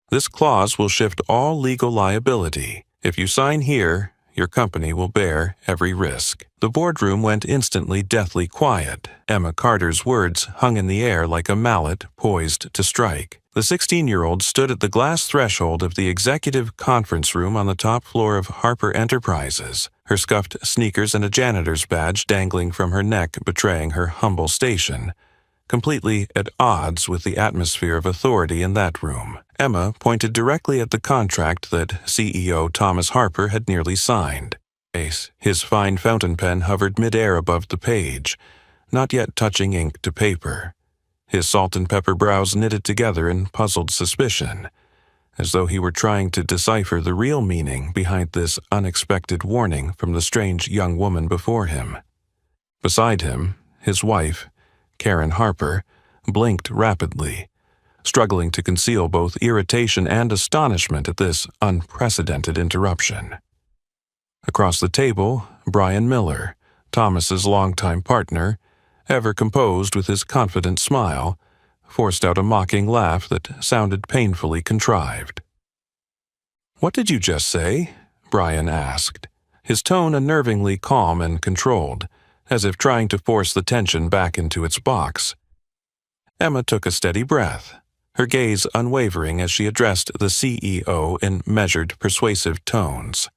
This clause will shift all legal liability. If you sign here, your company will bear every risk." The boardroom went instantly deathly quiet. Emma Carter's words hung in the air like a mallet poised to strike. The 16-year-old stood at the glass threshold of the executive conference room on the top floor of Harper Enterprises, her scuffed sneakers and a janitor's badge dangling from her neck betraying her humble station, completely at odds with the atmosphere of authority in that room. Emma pointed directly at the contract that CEO Thomas Harper had nearly signed. His fine fountain pen hovered mid-air above the page, not yet touching ink to paper. His salt and pepper brows knitted together in puzzled suspicion, as though he were trying to decipher the real meaning behind this unexpected warning from the strange young woman before him. Beside him, his wife, Karen Harper, blinked rapidly, struggling to conceal both irritation and astonishment at this unprecedented interruption. Across the table, Brian Miller, Thomas's longtime partner, ever composed with his confident smile, forced out a mocking laugh that sounded painfully contrived. "What did you just say?" Brian asked, his tone unnervingly calm and controlled, as if trying to force the tension back into its box. Emma took a steady breath, her gaze unwavering as she addressed the CEO in measured, persuasive tones.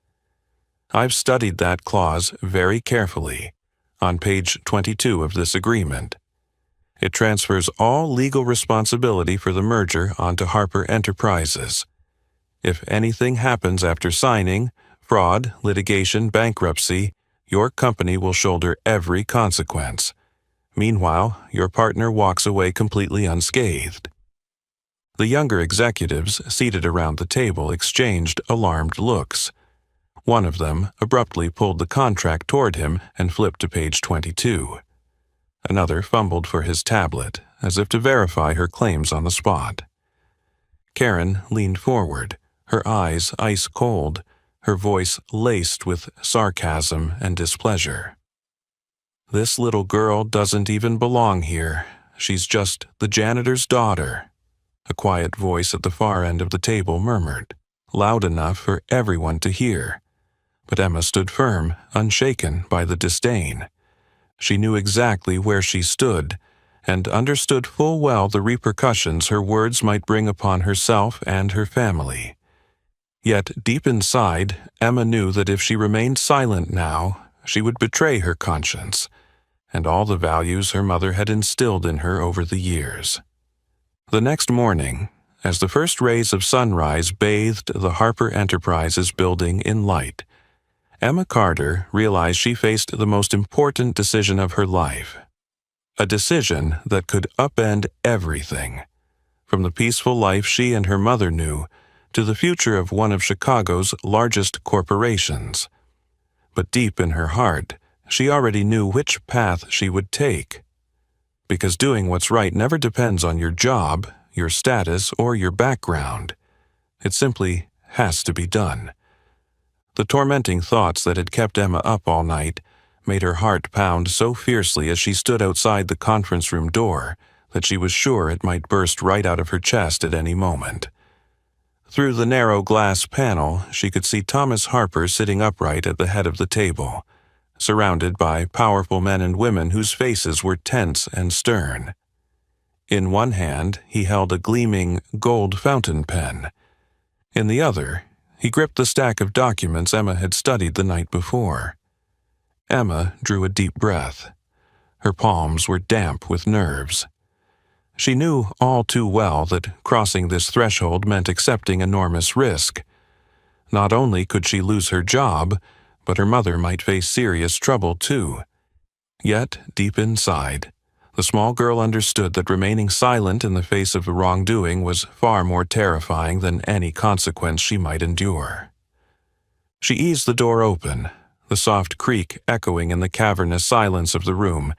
"I've studied that clause very carefully, on page 22 of this agreement. It transfers all legal responsibility for the merger onto Harper Enterprises. If anything happens after signing, fraud, litigation, bankruptcy, your company will shoulder every consequence. Meanwhile, your partner walks away completely unscathed." The younger executives seated around the table exchanged alarmed looks. One of them abruptly pulled the contract toward him and flipped to page 22. Another fumbled for his tablet, as if to verify her claims on the spot. Karen leaned forward, her eyes ice cold, her voice laced with sarcasm and displeasure. "This little girl doesn't even belong here. She's just the janitor's daughter," a quiet voice at the far end of the table murmured, loud enough for everyone to hear. But Emma stood firm, unshaken by the disdain. She knew exactly where she stood, and understood full well the repercussions her words might bring upon herself and her family. Yet deep inside, Emma knew that if she remained silent now, she would betray her conscience, and all the values her mother had instilled in her over the years. The next morning, as the first rays of sunrise bathed the Harper Enterprises building in light, Emma Carter realized she faced the most important decision of her life. A decision that could upend everything, from the peaceful life she and her mother knew to the future of one of Chicago's largest corporations. But deep in her heart, she already knew which path she would take. Because doing what's right never depends on your job, your status, or your background. It simply has to be done. The tormenting thoughts that had kept Emma up all night made her heart pound so fiercely as she stood outside the conference room door that she was sure it might burst right out of her chest at any moment. Through the narrow glass panel, she could see Thomas Harper sitting upright at the head of the table, surrounded by powerful men and women whose faces were tense and stern. In one hand, he held a gleaming gold fountain pen. In the other, he gripped the stack of documents Emma had studied the night before. Emma drew a deep breath. Her palms were damp with nerves. She knew all too well that crossing this threshold meant accepting enormous risk. Not only could she lose her job, but her mother might face serious trouble too. Yet, deep inside, the small girl understood that remaining silent in the face of wrongdoing was far more terrifying than any consequence she might endure. She eased the door open, the soft creak echoing in the cavernous silence of the room,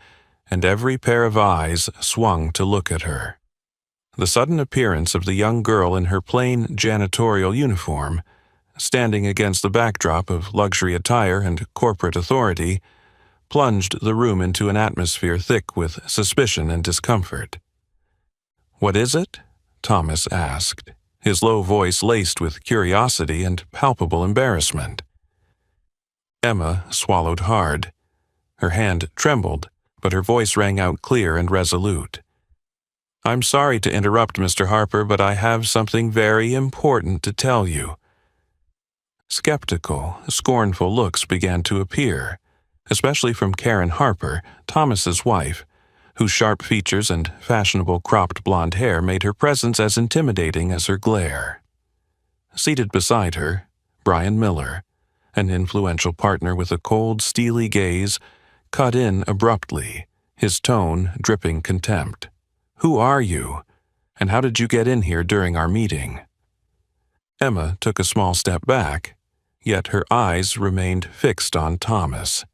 and every pair of eyes swung to look at her. The sudden appearance of the young girl in her plain janitorial uniform, standing against the backdrop of luxury attire and corporate authority, plunged the room into an atmosphere thick with suspicion and discomfort. "What is it?" Thomas asked, his low voice laced with curiosity and palpable embarrassment. Emma swallowed hard. Her hand trembled, but her voice rang out clear and resolute. "I'm sorry to interrupt, Mr. Harper, but I have something very important to tell you." Skeptical, scornful looks began to appear, especially from Karen Harper, Thomas's wife, whose sharp features and fashionable cropped blonde hair made her presence as intimidating as her glare. Seated beside her, Brian Miller, an influential partner with a cold, steely gaze, cut in abruptly, his tone dripping contempt. "Who are you? And how did you get in here during our meeting?" Emma took a small step back, yet her eyes remained fixed on Thomas.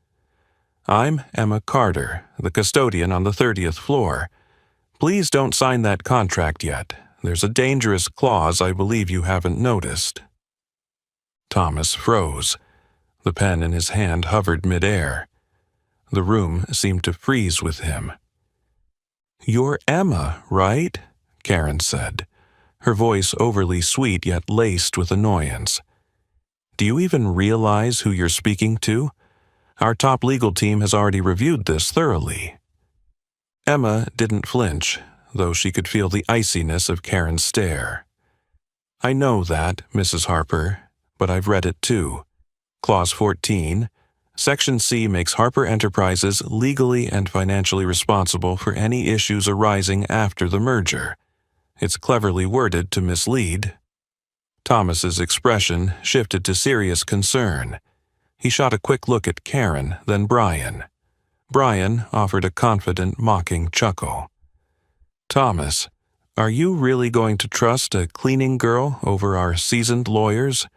"I'm Emma Carter, the custodian on the 30th floor. Please don't sign that contract yet. There's a dangerous clause I believe you haven't noticed." Thomas froze. The pen in his hand hovered midair. The room seemed to freeze with him. "You're Emma, right?" Karen said, her voice overly sweet yet laced with annoyance. "Do you even realize who you're speaking to? Our top legal team has already reviewed this thoroughly." Emma didn't flinch, though she could feel the iciness of Karen's stare. "I know that, Mrs. Harper, but I've read it too. Clause 14, Section C makes Harper Enterprises legally and financially responsible for any issues arising after the merger. It's cleverly worded to mislead." Thomas's expression shifted to serious concern. He shot a quick look at Karen, then Brian. Brian offered a confident, mocking chuckle. "Thomas, are you really going to trust a cleaning girl over our seasoned lawyers?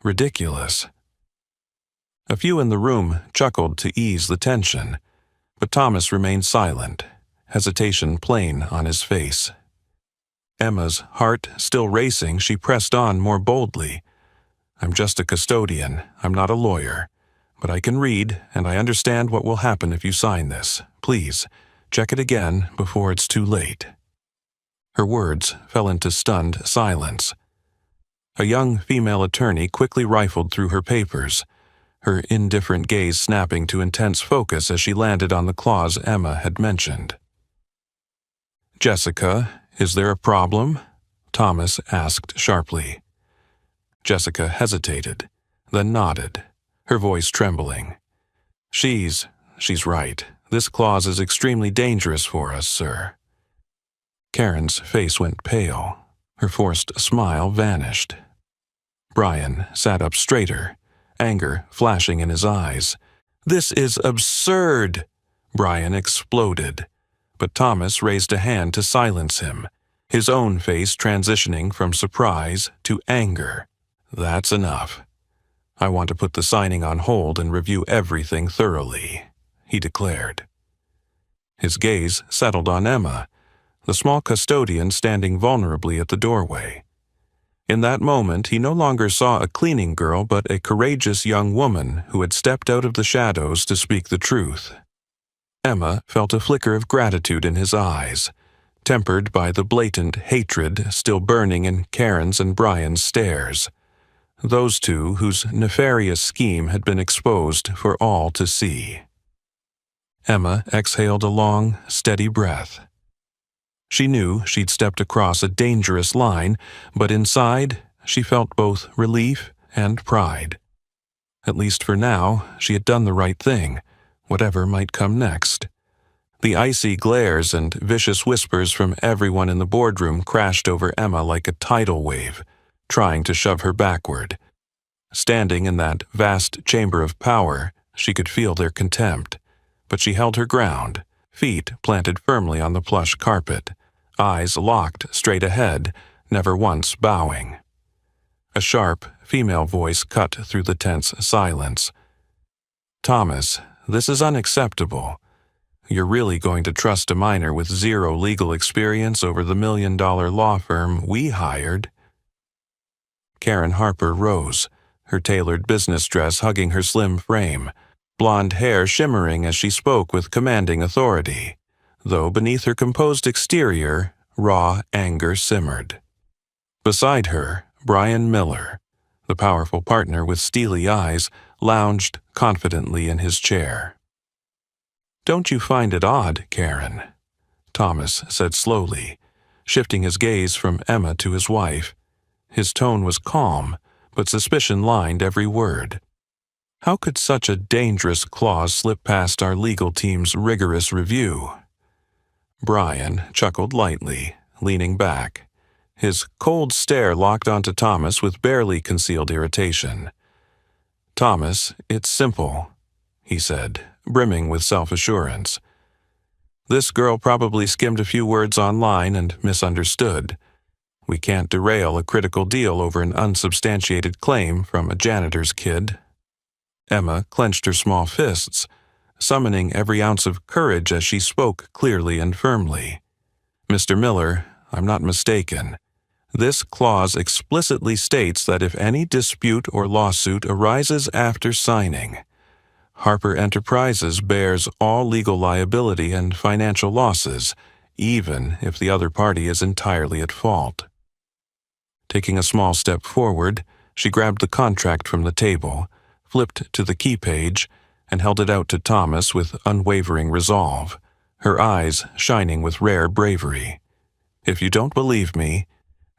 Ridiculous." A few in the room chuckled to ease the tension, but Thomas remained silent, hesitation plain on his face. Emma's heart still racing, she pressed on more boldly. "I'm just a custodian. I'm not a lawyer. But I can read, and I understand what will happen if you sign this. Please, check it again before it's too late." Her words fell into stunned silence. A young female attorney quickly rifled through her papers, her indifferent gaze snapping to intense focus as she landed on the clause Emma had mentioned. "Jessica, is there a problem?" Thomas asked sharply. Jessica hesitated, then nodded, her voice trembling. She's right. This clause is extremely dangerous for us, sir." Karen's face went pale. Her forced smile vanished. Brian sat up straighter, anger flashing in his eyes. "This is absurd!" Brian exploded, but Thomas raised a hand to silence him, his own face transitioning from surprise to anger. "That's enough. I want to put the signing on hold and review everything thoroughly," he declared. His gaze settled on Emma, the small custodian standing vulnerably at the doorway. In that moment, he no longer saw a cleaning girl but a courageous young woman who had stepped out of the shadows to speak the truth. Emma felt a flicker of gratitude in his eyes, tempered by the blatant hatred still burning in Karen's and Brian's stares. Those two whose nefarious scheme had been exposed for all to see. Emma exhaled a long, steady breath. She knew she'd stepped across a dangerous line, but inside she felt both relief and pride. At least for now, she had done the right thing, whatever might come next. The icy glares and vicious whispers from everyone in the boardroom crashed over Emma like a tidal wave, trying to shove her backward. Standing in that vast chamber of power, she could feel their contempt, but she held her ground, feet planted firmly on the plush carpet, eyes locked straight ahead, never once bowing. A sharp, female voice cut through the tense silence. "Thomas, this is unacceptable. You're really going to trust a minor with zero legal experience over the $1 million law firm we hired?" Karen Harper rose, her tailored business dress hugging her slim frame, blonde hair shimmering as she spoke with commanding authority, though beneath her composed exterior, raw anger simmered. Beside her, Brian Miller, the powerful partner with steely eyes, lounged confidently in his chair. "Don't you find it odd, Karen?" Thomas said slowly, shifting his gaze from Emma to his wife. His tone was calm, but suspicion lined every word. How could such a dangerous clause slip past our legal team's rigorous review? Brian chuckled lightly, leaning back. His cold stare locked onto Thomas with barely concealed irritation. "Thomas, it's simple," he said, brimming with self-assurance. "This girl probably skimmed a few words online and misunderstood. We can't derail a critical deal over an unsubstantiated claim from a janitor's kid." Emma clenched her small fists, summoning every ounce of courage as she spoke clearly and firmly. "Mr. Miller, I'm not mistaken. This clause explicitly states that if any dispute or lawsuit arises after signing, Harper Enterprises bears all legal liability and financial losses, even if the other party is entirely at fault." Taking a small step forward, she grabbed the contract from the table, flipped to the key page, and held it out to Thomas with unwavering resolve, her eyes shining with rare bravery. "If you don't believe me,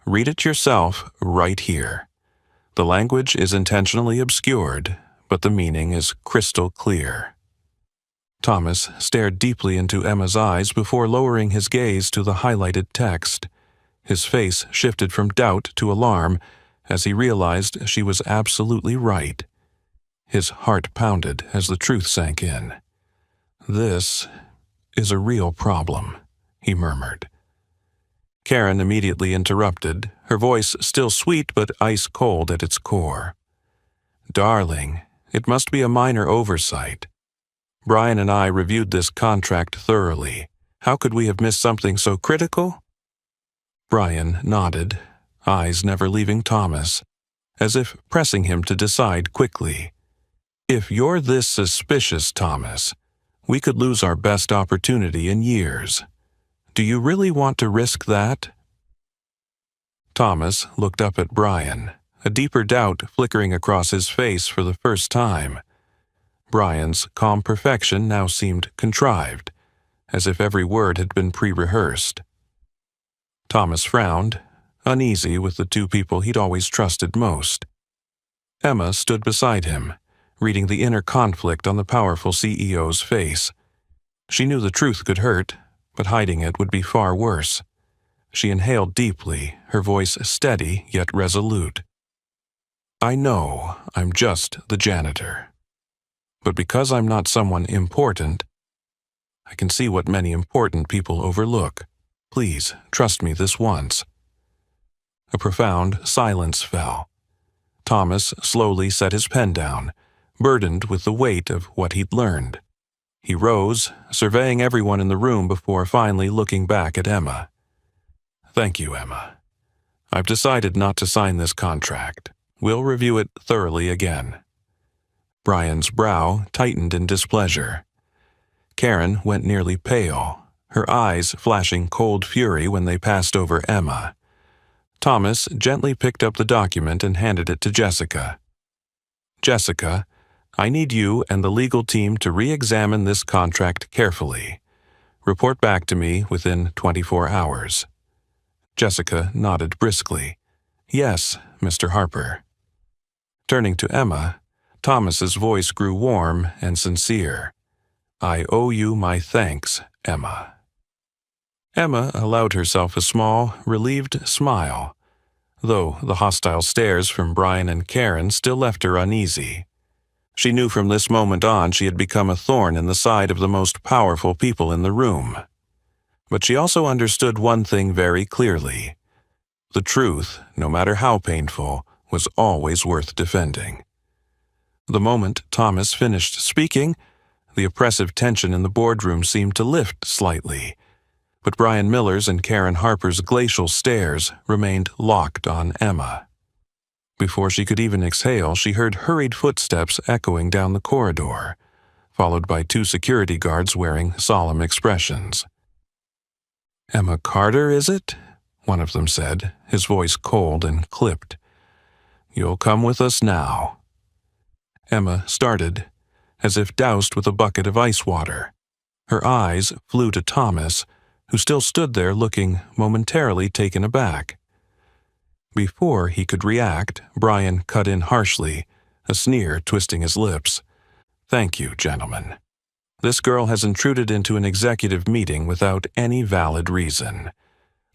read it yourself right here. The language is intentionally obscured, but the meaning is crystal clear." Thomas stared deeply into Emma's eyes before lowering his gaze to the highlighted text. His face shifted from doubt to alarm as he realized she was absolutely right. His heart pounded as the truth sank in. "This is a real problem," he murmured. Karen immediately interrupted, her voice still sweet but ice-cold at its core. "Darling, it must be a minor oversight. Brian and I reviewed this contract thoroughly. How could we have missed something so critical?" Brian nodded, eyes never leaving Thomas, as if pressing him to decide quickly. "If you're this suspicious, Thomas, we could lose our best opportunity in years. Do you really want to risk that?" Thomas looked up at Brian, a deeper doubt flickering across his face for the first time. Brian's calm perfection now seemed contrived, as if every word had been pre-rehearsed. Thomas frowned, uneasy with the two people he'd always trusted most. Emma stood beside him, reading the inner conflict on the powerful CEO's face. She knew the truth could hurt, but hiding it would be far worse. She inhaled deeply, her voice steady yet resolute. "I know I'm just the janitor. But because I'm not someone important, I can see what many important people overlook. Please trust me this once." A profound silence fell. Thomas slowly set his pen down, burdened with the weight of what he'd learned. He rose, surveying everyone in the room before finally looking back at Emma. "Thank you, Emma. I've decided not to sign this contract. We'll review it thoroughly again." Brian's brow tightened in displeasure. Karen went nearly pale, her eyes flashing cold fury when they passed over Emma. Thomas gently picked up the document and handed it to Jessica. "Jessica, I need you and the legal team to re-examine this contract carefully. Report back to me within 24 hours." Jessica nodded briskly. "Yes, Mr. Harper." Turning to Emma, Thomas's voice grew warm and sincere. "I owe you my thanks, Emma." Emma allowed herself a small, relieved smile, though the hostile stares from Brian and Karen still left her uneasy. She knew from this moment on she had become a thorn in the side of the most powerful people in the room. But she also understood one thing very clearly. The truth, no matter how painful, was always worth defending. The moment Thomas finished speaking, the oppressive tension in the boardroom seemed to lift slightly, but Brian Miller's and Karen Harper's glacial stares remained locked on Emma. Before she could even exhale, she heard hurried footsteps echoing down the corridor, followed by two security guards wearing solemn expressions. "Emma Carter, is it?" one of them said, his voice cold and clipped. "You'll come with us now." Emma started, as if doused with a bucket of ice water. Her eyes flew to Thomas, who still stood there looking momentarily taken aback. Before he could react, Brian cut in harshly, a sneer twisting his lips. "Thank you, gentlemen. This girl has intruded into an executive meeting without any valid reason.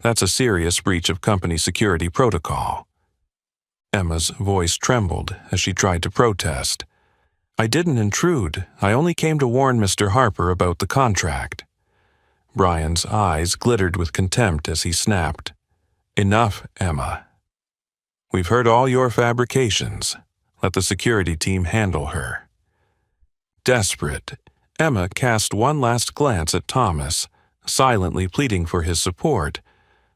That's a serious breach of company security protocol." Emma's voice trembled as she tried to protest. "I didn't intrude. I only came to warn Mr. Harper about the contract." Brian's eyes glittered with contempt as he snapped, "Enough, Emma. We've heard all your fabrications. Let the security team handle her." Desperate, Emma cast one last glance at Thomas, silently pleading for his support,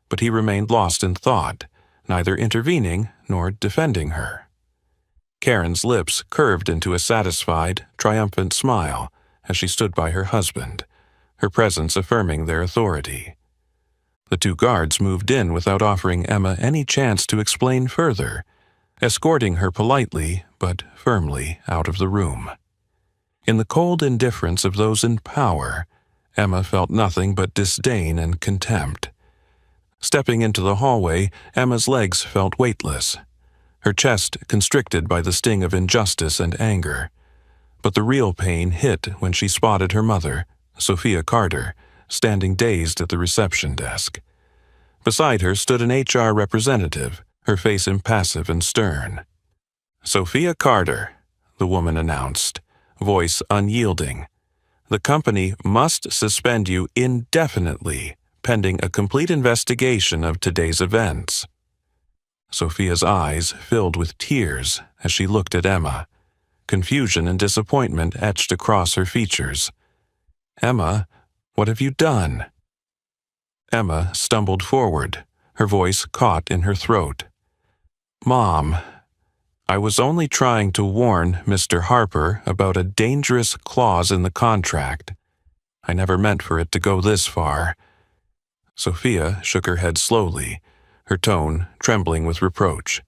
but he remained lost in thought, neither intervening nor defending her. Karen's lips curved into a satisfied, triumphant smile as she stood by her husband, her presence affirming their authority. The two guards moved in without offering Emma any chance to explain further, escorting her politely but firmly out of the room. In the cold indifference of those in power, Emma felt nothing but disdain and contempt. Stepping into the hallway, Emma's legs felt weightless, her chest constricted by the sting of injustice and anger. But the real pain hit when she spotted her mother, Sophia Carter, standing dazed at the reception desk. Beside her stood an HR representative, her face impassive and stern. "Sophia Carter," the woman announced, voice unyielding. "The company must suspend you indefinitely, pending a complete investigation of today's events." Sophia's eyes filled with tears as she looked at Emma. Confusion and disappointment etched across her features. "Emma, what have you done?" Emma stumbled forward, her voice caught in her throat. "Mom, I was only trying to warn Mr. Harper about a dangerous clause in the contract. I never meant for it to go this far." Sophia shook her head slowly, her tone trembling with reproach.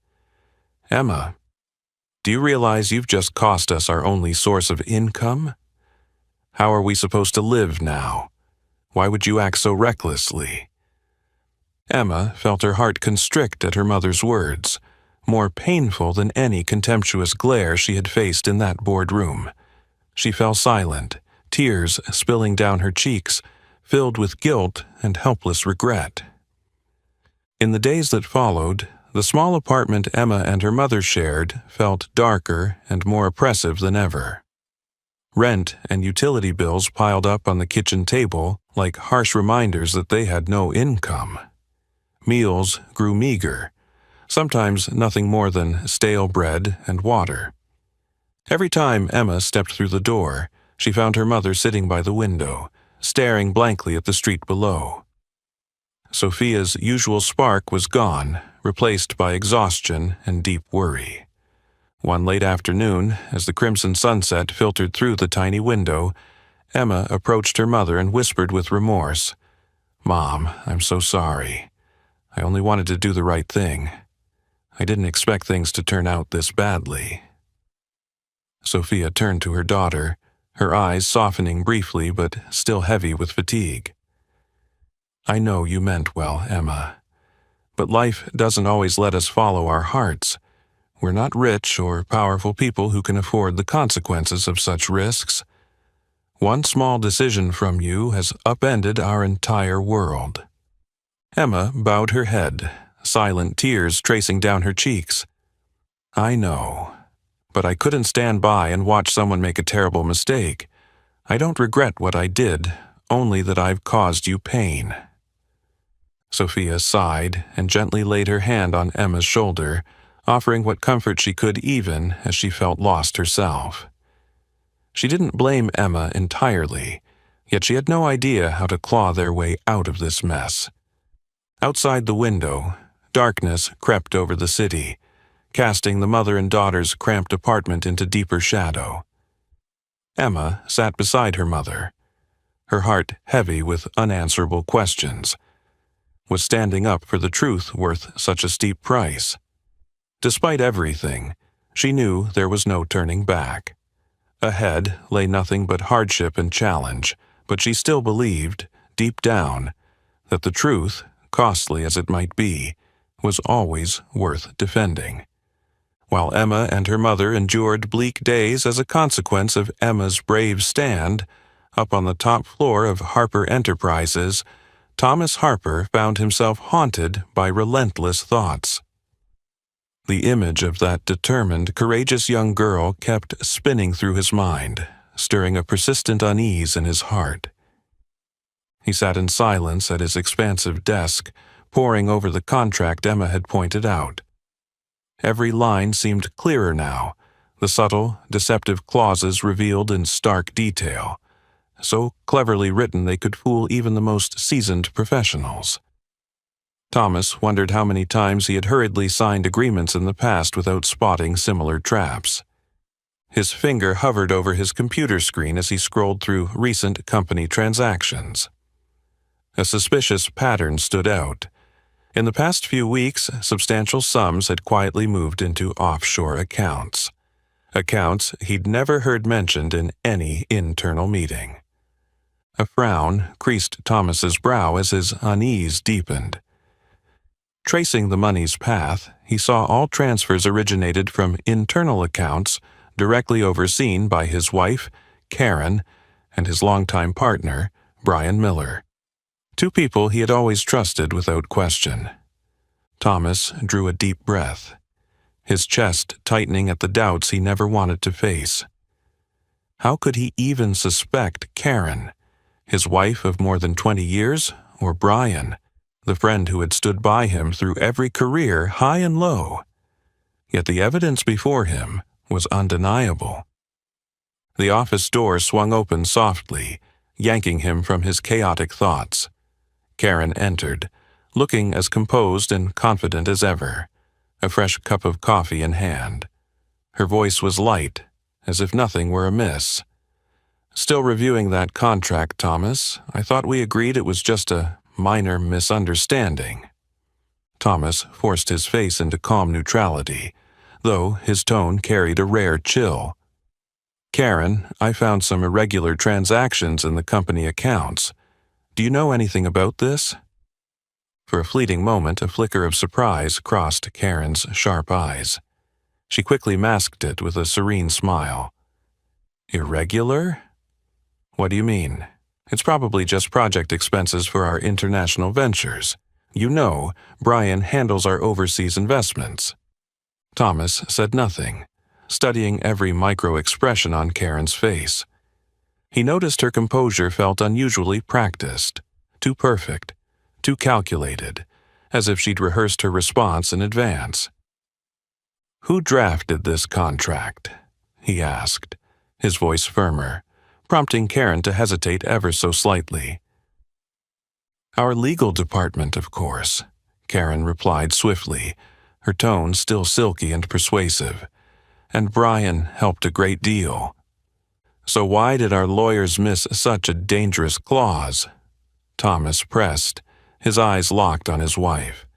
"Emma, do you realize you've just cost us our only source of income? How are we supposed to live now? Why would you act so recklessly?" Emma felt her heart constrict at her mother's words, more painful than any contemptuous glare she had faced in that boardroom. She fell silent, tears spilling down her cheeks, filled with guilt and helpless regret. In the days that followed, the small apartment Emma and her mother shared felt darker and more oppressive than ever. Rent and utility bills piled up on the kitchen table like harsh reminders that they had no income. Meals grew meager, sometimes nothing more than stale bread and water. Every time Emma stepped through the door, she found her mother sitting by the window, staring blankly at the street below. Sophia's usual spark was gone, replaced by exhaustion and deep worry. One late afternoon, as the crimson sunset filtered through the tiny window, Emma approached her mother and whispered with remorse, "Mom, I'm so sorry. I only wanted to do the right thing. I didn't expect things to turn out this badly." Sophia turned to her daughter, her eyes softening briefly but still heavy with fatigue. "I know you meant well, Emma. But life doesn't always let us follow our hearts. We're not rich or powerful people who can afford the consequences of such risks. One small decision from you has upended our entire world." Emma bowed her head, silent tears tracing down her cheeks. "I know, but I couldn't stand by and watch someone make a terrible mistake. I don't regret what I did, only that I've caused you pain." Sophia sighed and gently laid her hand on Emma's shoulder, offering what comfort she could even as she felt lost herself. She didn't blame Emma entirely, yet she had no idea how to claw their way out of this mess. Outside the window, darkness crept over the city, casting the mother and daughter's cramped apartment into deeper shadow. Emma sat beside her mother, her heart heavy with unanswerable questions. was standing up for the truth worth such a steep price. Despite everything, she knew there was no turning back. Ahead lay nothing but hardship and challenge, but she still believed, deep down, that the truth, costly as it might be, was always worth defending. While Emma and her mother endured bleak days as a consequence of Emma's brave stand, up on the top floor of Harper Enterprises, Thomas Harper found himself haunted by relentless thoughts. The image of that determined, courageous young girl kept spinning through his mind, stirring a persistent unease in his heart. He sat in silence at his expansive desk, poring over the contract Emma had pointed out. Every line seemed clearer now, the subtle, deceptive clauses revealed in stark detail, so cleverly written they could fool even the most seasoned professionals. Thomas wondered how many times he had hurriedly signed agreements in the past without spotting similar traps. His finger hovered over his computer screen as he scrolled through recent company transactions. A suspicious pattern stood out. In the past few weeks, substantial sums had quietly moved into offshore accounts. Accounts he'd never heard mentioned in any internal meeting. A frown creased Thomas's brow as his unease deepened. Tracing the money's path, he saw all transfers originated from internal accounts directly overseen by his wife, Karen, and his longtime partner, Brian Miller. Two people he had always trusted without question. Thomas drew a deep breath, his chest tightening at the doubts he never wanted to face. How could he even suspect Karen, his wife of more than 20 years, or Brian, the friend who had stood by him through every career, high and low? Yet the evidence before him was undeniable. The office door swung open softly, yanking him from his chaotic thoughts. Karen entered, looking as composed and confident as ever, a fresh cup of coffee in hand. Her voice was light, as if nothing were amiss. "Still reviewing that contract, Thomas. I thought we agreed it was just a minor misunderstanding." Thomas forced his face into calm neutrality, though his tone carried a rare chill. "Karen, I found some irregular transactions in the company accounts. Do you know anything about this?" For a fleeting moment, a flicker of surprise crossed Karen's sharp eyes. She quickly masked it with a serene smile. "Irregular? What do you mean? It's probably just project expenses for our international ventures. You know, Brian handles our overseas investments." Thomas said nothing, studying every micro-expression on Karen's face. He noticed her composure felt unusually practiced, too perfect, too calculated, as if she'd rehearsed her response in advance. "Who drafted this contract?" he asked, his voice firmer, prompting Karen to hesitate ever so slightly. "Our legal department, of course," Karen replied swiftly, her tone still silky and persuasive. "And Brian helped a great deal." "So why did our lawyers miss such a dangerous clause?" Thomas pressed, his eyes locked on his wife.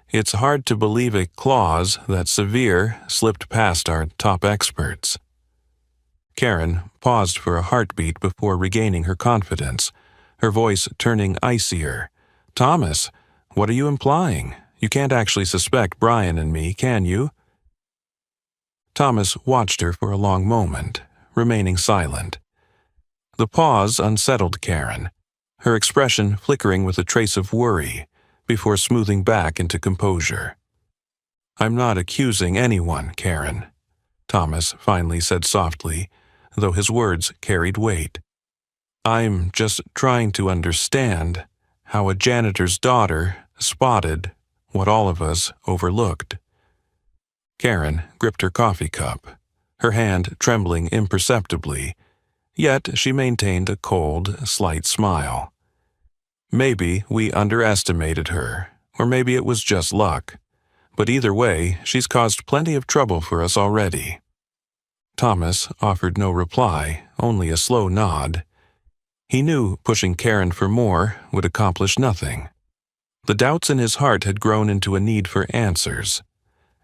"It's hard to believe a clause that severe slipped past our top experts." Karen paused for a heartbeat before regaining her confidence, her voice turning icier. "Thomas, what are you implying? You can't actually suspect Brian and me, can you?" Thomas watched her for a long moment, remaining silent. The pause unsettled Karen, her expression flickering with a trace of worry, before smoothing back into composure. "I'm not accusing anyone, Karen," Thomas finally said softly, though his words carried weight. "I'm just trying to understand how a janitor's daughter spotted what all of us overlooked." Karen gripped her coffee cup, her hand trembling imperceptibly, yet she maintained a cold, slight smile. "Maybe we underestimated her, or maybe it was just luck. But either way, she's caused plenty of trouble for us already." Thomas offered no reply, only a slow nod. He knew pushing Karen for more would accomplish nothing. The doubts in his heart had grown into a need for answers.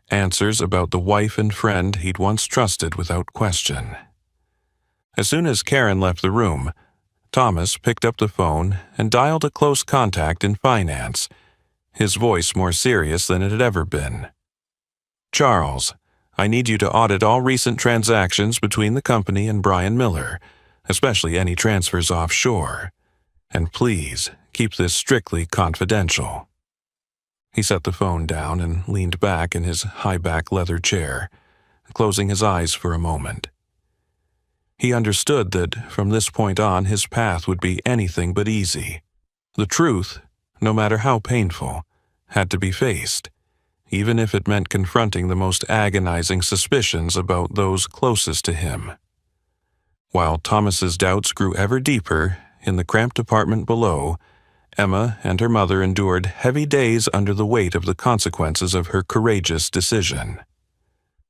Answers about the wife and friend he'd once trusted without question. As soon as Karen left the room, Thomas picked up the phone and dialed a close contact in finance, his voice more serious than it had ever been. "Charles, I need you to audit all recent transactions between the company and Brian Miller, especially any transfers offshore. And please, keep this strictly confidential." He set the phone down and leaned back in his high-back leather chair, closing his eyes for a moment. He understood that from this point on his path would be anything but easy. The truth, no matter how painful, had to be faced, even if it meant confronting the most agonizing suspicions about those closest to him. While Thomas's doubts grew ever deeper, in the cramped apartment below, Emma and her mother endured heavy days under the weight of the consequences of her courageous decision.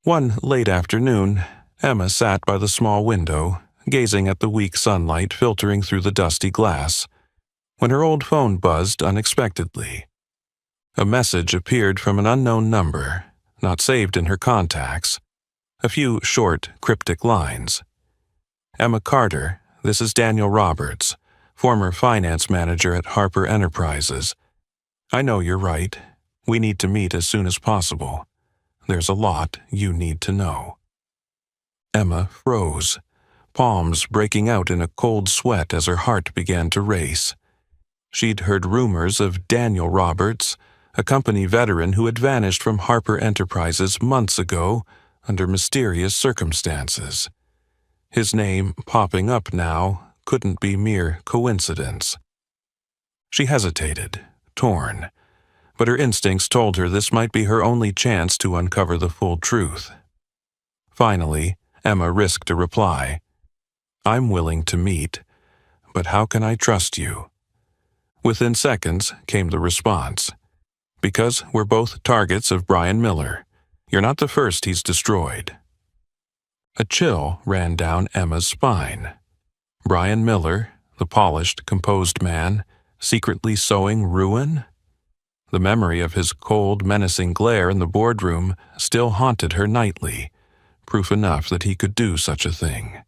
One late afternoon, Emma sat by the small window, gazing at the weak sunlight filtering through the dusty glass, when her old phone buzzed unexpectedly. A message appeared from an unknown number, not saved in her contacts. A few short, cryptic lines. "Emma Carter, this is Daniel Roberts, former finance manager at Harper Enterprises. I know you're right. We need to meet as soon as possible. There's a lot you need to know." Emma froze, palms breaking out in a cold sweat as her heart began to race. She'd heard rumors of Daniel Roberts, a company veteran who had vanished from Harper Enterprises months ago under mysterious circumstances. His name popping up now couldn't be mere coincidence. She hesitated, torn, but her instincts told her this might be her only chance to uncover the full truth. Finally, Emma risked a reply. "I'm willing to meet, but how can I trust you?" Within seconds came the response. "Because we're both targets of Brian Miller. You're not the first he's destroyed." A chill ran down Emma's spine. Brian Miller, the polished, composed man, secretly sowing ruin? The memory of his cold, menacing glare in the boardroom still haunted her nightly, proof enough that he could do such a thing.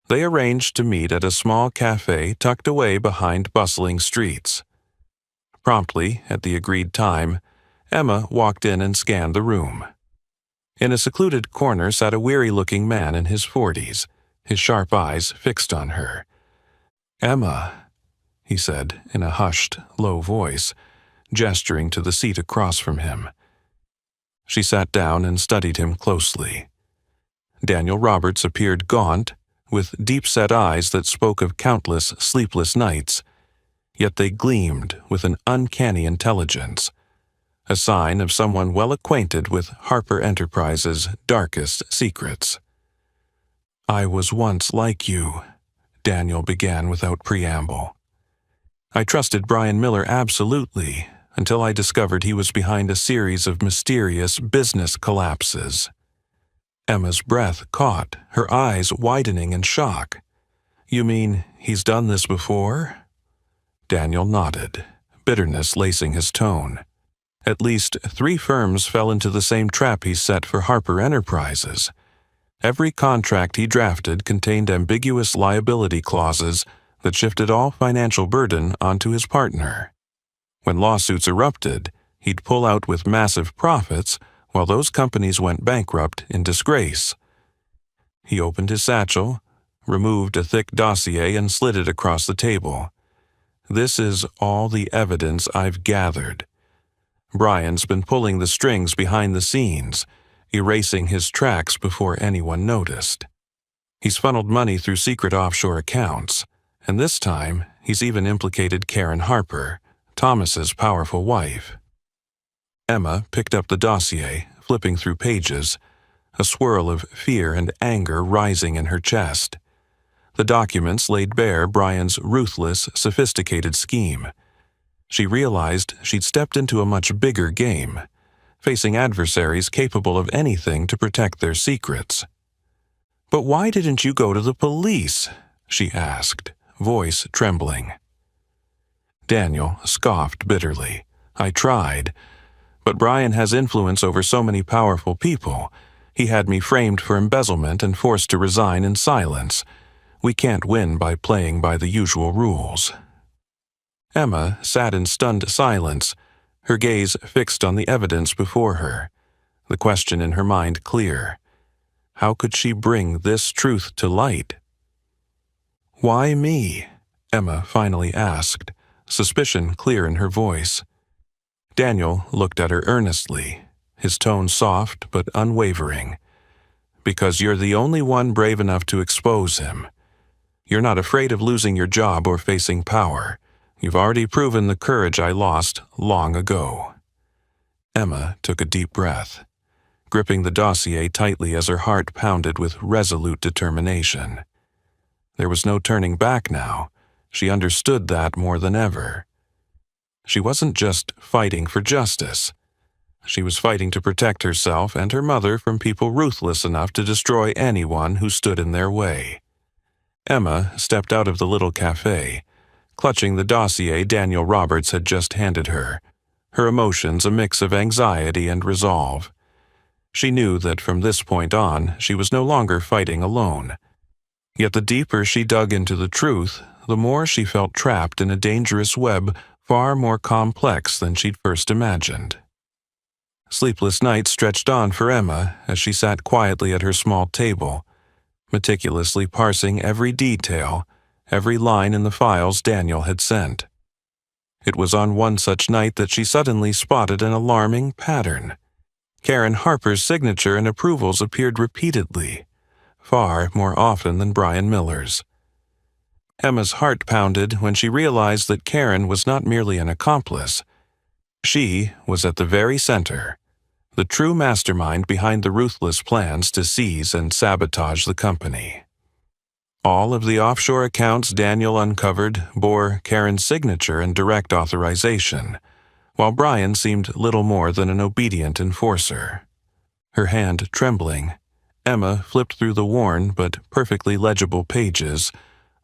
They arranged to meet at a small cafe tucked away behind bustling streets. Promptly, at the agreed time, Emma walked in and scanned the room. In a secluded corner sat a weary-looking man in his 40s, his sharp eyes fixed on her. "Emma," he said in a hushed, low voice, gesturing to the seat across from him. She sat down and studied him closely. Daniel Roberts appeared gaunt, with deep-set eyes that spoke of countless sleepless nights, yet they gleamed with an uncanny intelligence, a sign of someone well acquainted with Harper Enterprises' darkest secrets. "I was once like you," Daniel began without preamble. "I trusted Brian Miller absolutely until I discovered he was behind a series of mysterious business collapses." Emma's breath caught, her eyes widening in shock. "You mean he's done this before?" Daniel nodded, bitterness lacing his tone. "At least 3 firms fell into the same trap he set for Harper Enterprises. Every contract he drafted contained ambiguous liability clauses that shifted all financial burden onto his partner. When lawsuits erupted, he'd pull out with massive profits while those companies went bankrupt in disgrace." He opened his satchel, removed a thick dossier and slid it across the table. "This is all the evidence I've gathered. Brian's been pulling the strings behind the scenes, erasing his tracks before anyone noticed. He's funneled money through secret offshore accounts, and this time he's even implicated Karen Harper, Thomas's powerful wife." Emma picked up the dossier, flipping through pages, a swirl of fear and anger rising in her chest. The documents laid bare Brian's ruthless, sophisticated scheme. She realized she'd stepped into a much bigger game, facing adversaries capable of anything to protect their secrets. "But why didn't you go to the police?" she asked, voice trembling. Daniel scoffed bitterly, I tried. But Brian has influence over so many powerful people. He had me framed for embezzlement and forced to resign in silence. We can't win by playing by the usual rules." Emma sat in stunned silence, her gaze fixed on the evidence before her, the question in her mind clear. How could she bring this truth to light? "Why me?" Emma finally asked, suspicion clear in her voice. Daniel looked at her earnestly, his tone soft but unwavering. "Because you're the only one brave enough to expose him. You're not afraid of losing your job or facing power. You've already proven the courage I lost long ago." Emma took a deep breath, gripping the dossier tightly as her heart pounded with resolute determination. There was no turning back now. She understood that more than ever. She wasn't just fighting for justice. She was fighting to protect herself and her mother from people ruthless enough to destroy anyone who stood in their way. Emma stepped out of the little cafe, clutching the dossier Daniel Roberts had just handed her, her emotions a mix of anxiety and resolve. She knew that from this point on, she was no longer fighting alone. Yet the deeper she dug into the truth, the more she felt trapped in a dangerous web far more complex than she'd first imagined. Sleepless nights stretched on for Emma as she sat quietly at her small table, meticulously parsing every detail, every line in the files Daniel had sent. It was on one such night that she suddenly spotted an alarming pattern. Karen Harper's signature and approvals appeared repeatedly, far more often than Brian Miller's. Emma's heart pounded when she realized that Karen was not merely an accomplice. She was at the very center, the true mastermind behind the ruthless plans to seize and sabotage the company. All of the offshore accounts Daniel uncovered bore Karen's signature and direct authorization, while Brian seemed little more than an obedient enforcer. Her hand trembling, Emma flipped through the worn but perfectly legible pages,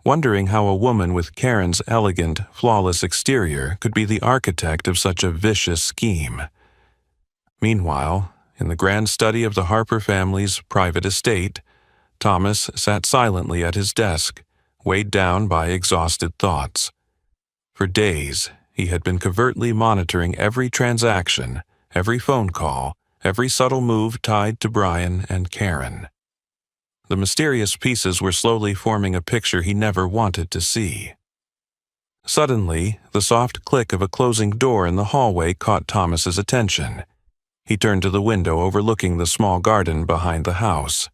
wondering how a woman with Karen's elegant, flawless exterior could be the architect of such a vicious scheme. Meanwhile, in the grand study of the Harper family's private estate, Thomas sat silently at his desk, weighed down by exhausted thoughts. For days, he had been covertly monitoring every transaction, every phone call, every subtle move tied to Brian and Karen. The mysterious pieces were slowly forming a picture he never wanted to see. Suddenly, the soft click of a closing door in the hallway caught Thomas's attention. He turned to the window overlooking the small garden behind the house.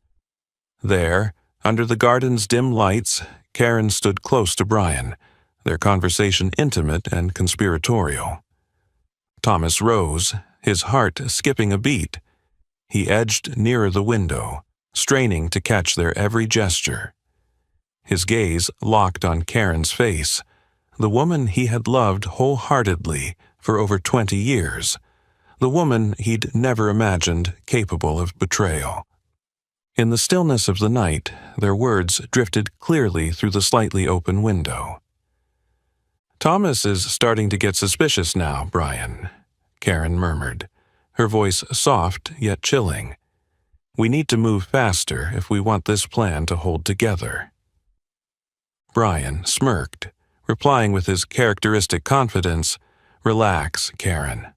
There, under the garden's dim lights, Karen stood close to Brian, their conversation intimate and conspiratorial. Thomas rose, his heart skipping a beat. He edged nearer the window, straining to catch their every gesture. His gaze locked on Karen's face, the woman he had loved wholeheartedly for over 20 years, the woman he'd never imagined capable of betrayal. In the stillness of the night, their words drifted clearly through the slightly open window. "Thomas is starting to get suspicious now, Brian," Karen murmured, her voice soft yet chilling. "We need to move faster if we want this plan to hold together." Brian smirked, replying with his characteristic confidence, "Relax, Karen.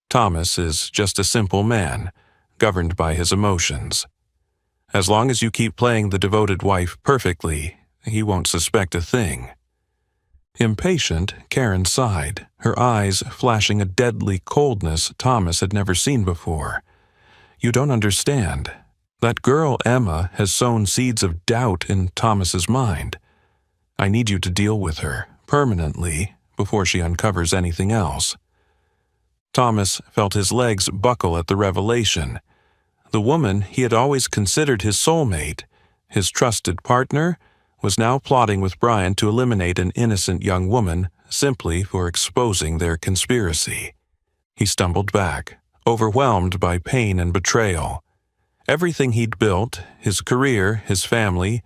Thomas is just a simple man, governed by his emotions. As long as you keep playing the devoted wife perfectly, he won't suspect a thing." Impatient, Karen sighed, her eyes flashing a deadly coldness Thomas had never seen before. "You don't understand. That girl Emma has sown seeds of doubt in Thomas's mind. I need you to deal with her, permanently, before she uncovers anything else." Thomas felt his legs buckle at the revelation. The woman he had always considered his soulmate, his trusted partner, was now plotting with Brian to eliminate an innocent young woman simply for exposing their conspiracy. He stumbled back, overwhelmed by pain and betrayal. Everything he'd built, his career, his family,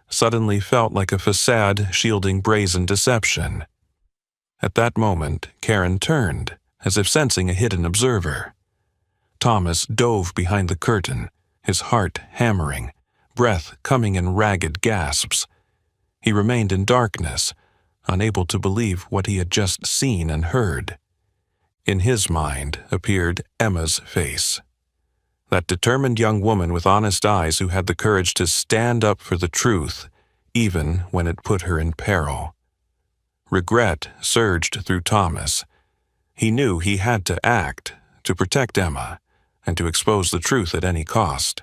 suddenly felt like a facade shielding brazen deception. At that moment, Karen turned, as if sensing a hidden observer. Thomas dove behind the curtain, his heart hammering, breath coming in ragged gasps. He remained in darkness, unable to believe what he had just seen and heard. In his mind appeared Emma's face. That determined young woman with honest eyes who had the courage to stand up for the truth, even when it put her in peril. Regret surged through Thomas. He knew he had to act, to protect Emma, and to expose the truth at any cost.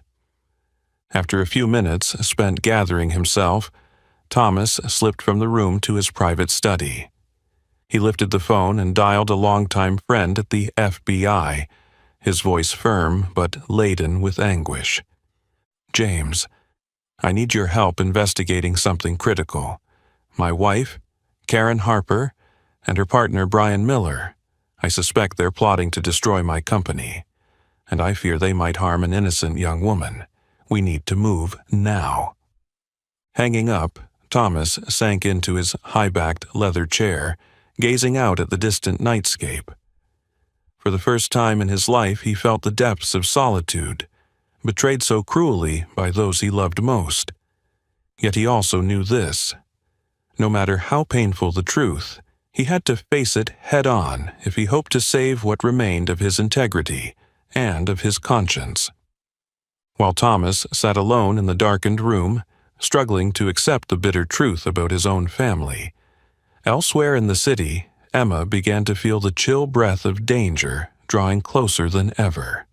After a few minutes spent gathering himself, Thomas slipped from the room to his private study. He lifted the phone and dialed a longtime friend at the FBI, his voice firm but laden with anguish. "James, I need your help investigating something critical. My wife, Karen Harper, and her partner Brian Miller. I suspect they're plotting to destroy my company, and I fear they might harm an innocent young woman. We need to move now." Hanging up, Thomas sank into his high-backed leather chair, gazing out at the distant nightscape. For the first time in his life, he felt the depths of solitude, betrayed so cruelly by those he loved most. Yet he also knew this: no matter how painful the truth, he had to face it head-on if he hoped to save what remained of his integrity and of his conscience. While Thomas sat alone in the darkened room, struggling to accept the bitter truth about his own family, elsewhere in the city, Emma began to feel the chill breath of danger drawing closer than ever.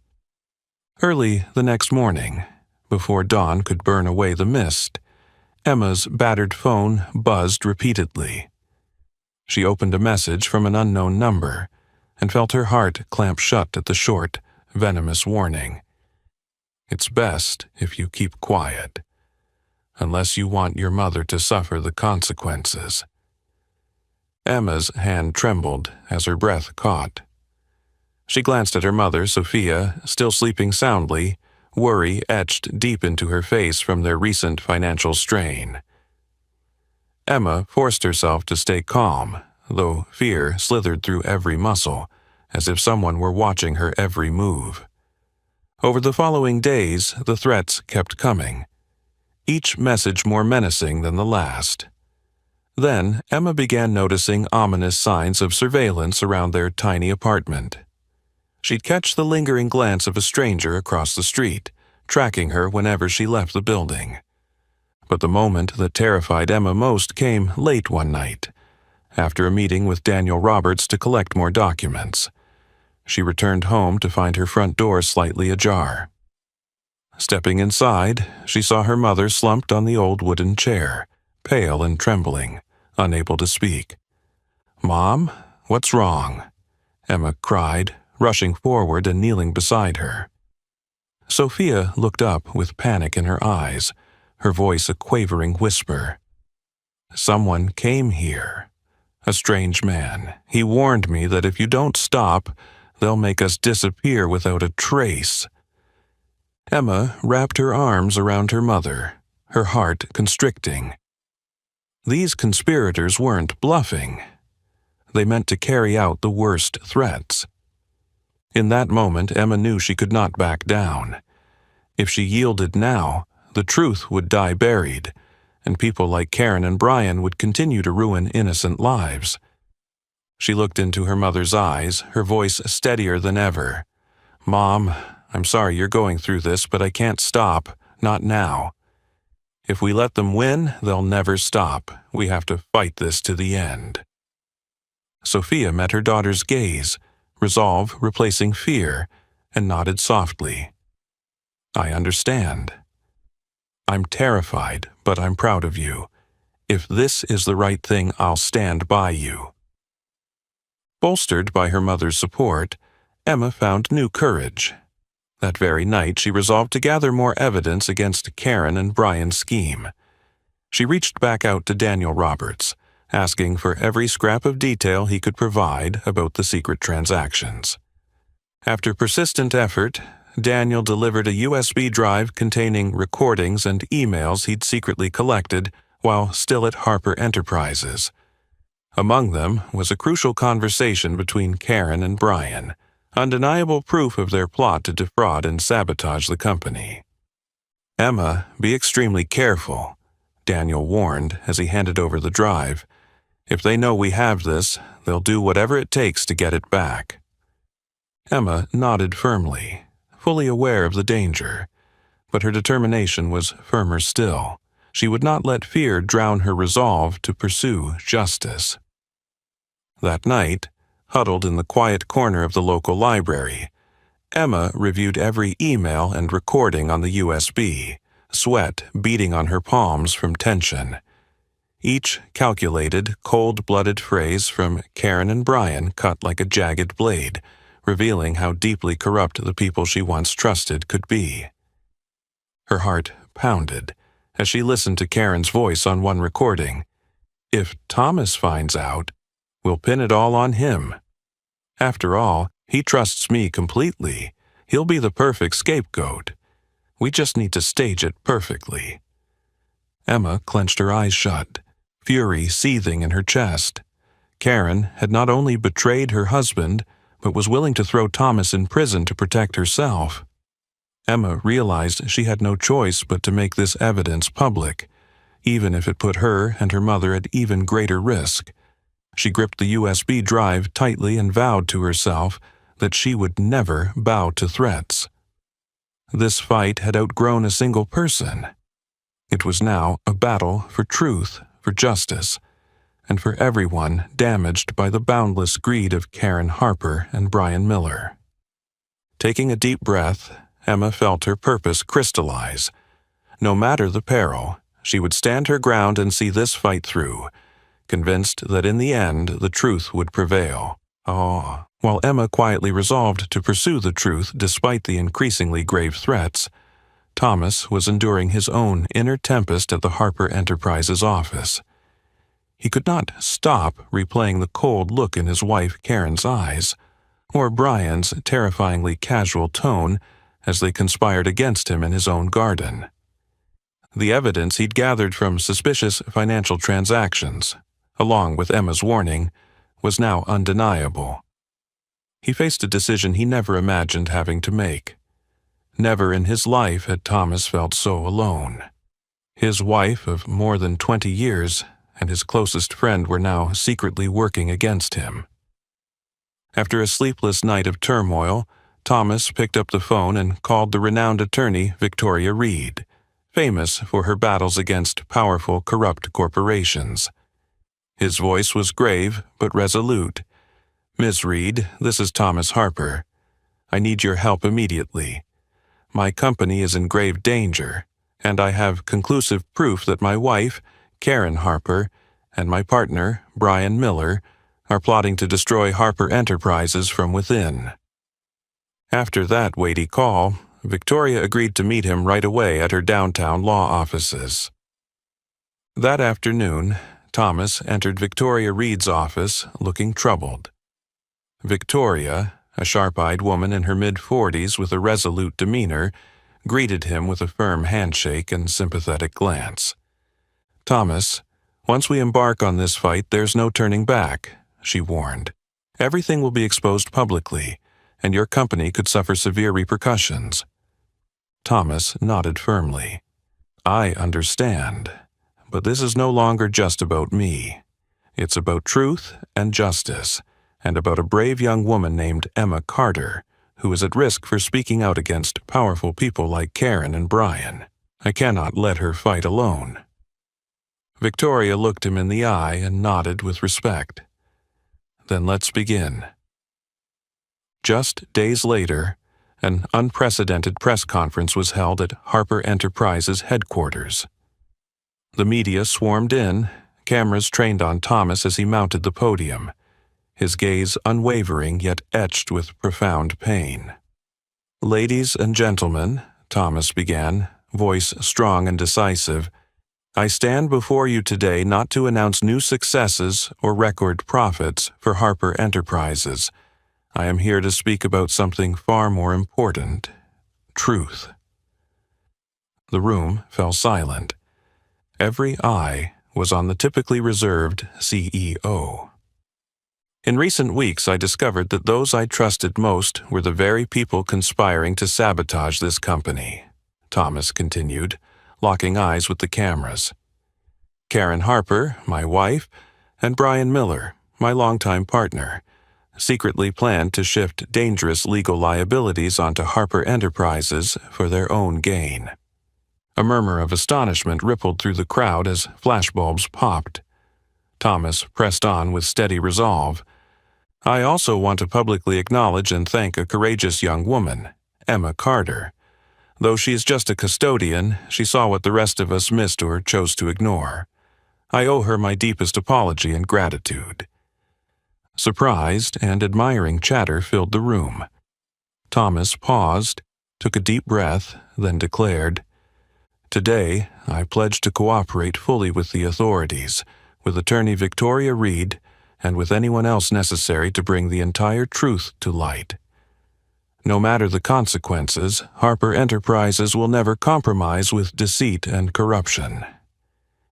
Early the next morning, before dawn could burn away the mist, Emma's battered phone buzzed repeatedly. She opened a message from an unknown number and felt her heart clamp shut at the short, venomous warning. "It's best if you keep quiet, unless you want your mother to suffer the consequences." Emma's hand trembled as her breath caught. She glanced at her mother, Sophia, still sleeping soundly, worry etched deep into her face from their recent financial strain. Emma forced herself to stay calm, though fear slithered through every muscle, as if someone were watching her every move. Over the following days, the threats kept coming, each message more menacing than the last. Then, Emma began noticing ominous signs of surveillance around their tiny apartment. She'd catch the lingering glance of a stranger across the street, tracking her whenever she left the building. But the moment that terrified Emma most came late one night, after a meeting with Daniel Roberts to collect more documents. She returned home to find her front door slightly ajar. Stepping inside, she saw her mother slumped on the old wooden chair, pale and trembling, unable to speak. "Mom, what's wrong?" Emma cried, rushing forward and kneeling beside her. Sophia looked up with panic in her eyes, her voice a quavering whisper. "Someone came here. A strange man. He warned me that if you don't stop, they'll make us disappear without a trace." Emma wrapped her arms around her mother, her heart constricting. These conspirators weren't bluffing. They meant to carry out the worst threats. In that moment, Emma knew she could not back down. If she yielded now, the truth would die buried, and people like Karen and Brian would continue to ruin innocent lives. She looked into her mother's eyes, her voice steadier than ever. "Mom, I'm sorry you're going through this, but I can't stop, not now. If we let them win, they'll never stop. We have to fight this to the end." Sophia met her daughter's gaze, resolve replacing fear, and nodded softly. "I understand. I'm terrified, but I'm proud of you. If this is the right thing, I'll stand by you." Bolstered by her mother's support, Emma found new courage. That very night, she resolved to gather more evidence against Karen and Brian's scheme. She reached back out to Daniel Roberts, asking for every scrap of detail he could provide about the secret transactions. After persistent effort, Daniel delivered a USB drive containing recordings and emails he'd secretly collected while still at Harper Enterprises. Among them was a crucial conversation between Karen and Brian, undeniable proof of their plot to defraud and sabotage the company. "Emma, be extremely careful," Daniel warned as he handed over the drive. "If they know we have this, they'll do whatever it takes to get it back." Emma nodded firmly, fully aware of the danger, but her determination was firmer still. She would not let fear drown her resolve to pursue justice. That night, huddled in the quiet corner of the local library, Emma reviewed every email and recording on the USB, sweat beading on her palms from tension. Each calculated, cold-blooded phrase from Karen and Brian cut like a jagged blade, revealing how deeply corrupt the people she once trusted could be. Her heart pounded as she listened to Karen's voice on one recording. "If Thomas finds out, we'll pin it all on him. After all, he trusts me completely. He'll be the perfect scapegoat. We just need to stage it perfectly." Emma clenched her eyes shut, fury seething in her chest. Karen had not only betrayed her husband, but was willing to throw Thomas in prison to protect herself. Emma realized she had no choice but to make this evidence public, even if it put her and her mother at even greater risk. She gripped the USB drive tightly and vowed to herself that she would never bow to threats. This fight had outgrown a single person. It was now a battle for truth, for justice, and for everyone damaged by the boundless greed of Karen Harper and Brian Miller. Taking a deep breath, Emma felt her purpose crystallize. No matter the peril, she would stand her ground and see this fight through, convinced that in the end the truth would prevail. While Emma quietly resolved to pursue the truth despite the increasingly grave threats, Thomas was enduring his own inner tempest at the Harper Enterprises office. He could not stop replaying the cold look in his wife Karen's eyes, or Brian's terrifyingly casual tone as they conspired against him in his own garden. The evidence he'd gathered from suspicious financial transactions, along with Emma's warning, was now undeniable. He faced a decision he never imagined having to make. Never in his life had Thomas felt so alone. His wife of more than 20 years and his closest friend were now secretly working against him. After a sleepless night of turmoil, Thomas picked up the phone and called the renowned attorney Victoria Reed, famous for her battles against powerful, corrupt corporations. His voice was grave but resolute. "Ms. Reed, this is Thomas Harper. I need your help immediately. My company is in grave danger, and I have conclusive proof that my wife, Karen Harper, and my partner, Brian Miller, are plotting to destroy Harper Enterprises from within." After that weighty call, Victoria agreed to meet him right away at her downtown law offices. That afternoon, Thomas entered Victoria Reed's office looking troubled. Victoria, a sharp-eyed woman in her mid-40s with a resolute demeanor, greeted him with a firm handshake and sympathetic glance. "Thomas, once we embark on this fight, there's no turning back," she warned. "Everything will be exposed publicly, and your company could suffer severe repercussions." Thomas nodded firmly. "I understand, but this is no longer just about me. It's about truth and justice, and about a brave young woman named Emma Carter, who is at risk for speaking out against powerful people like Karen and Brian. I cannot let her fight alone." Victoria looked him in the eye and nodded with respect. "Then let's begin." Just days later, an unprecedented press conference was held at Harper Enterprises headquarters. The media swarmed in, cameras trained on Thomas as he mounted the podium, his gaze unwavering yet etched with profound pain. "Ladies and gentlemen," Thomas began, voice strong and decisive, "I stand before you today not to announce new successes or record profits for Harper Enterprises. I am here to speak about something far more important: truth." The room fell silent. Every eye was on the typically reserved CEO. In recent weeks, I discovered that those I trusted most were the very people conspiring to sabotage this company, Thomas continued, locking eyes with the cameras. Karen Harper, my wife, and Brian Miller, my longtime partner, secretly planned to shift dangerous legal liabilities onto Harper Enterprises for their own gain. A murmur of astonishment rippled through the crowd as flashbulbs popped. Thomas pressed on with steady resolve. I also want to publicly acknowledge and thank a courageous young woman, Emma Carter. Though she is just a custodian, she saw what the rest of us missed or chose to ignore. I owe her my deepest apology and gratitude. Surprised and admiring chatter filled the room. Thomas paused, took a deep breath, then declared, "Today, I pledge to cooperate fully with the authorities, with attorney Victoria Reed, and with anyone else necessary to bring the entire truth to light. No matter the consequences, Harper Enterprises will never compromise with deceit and corruption."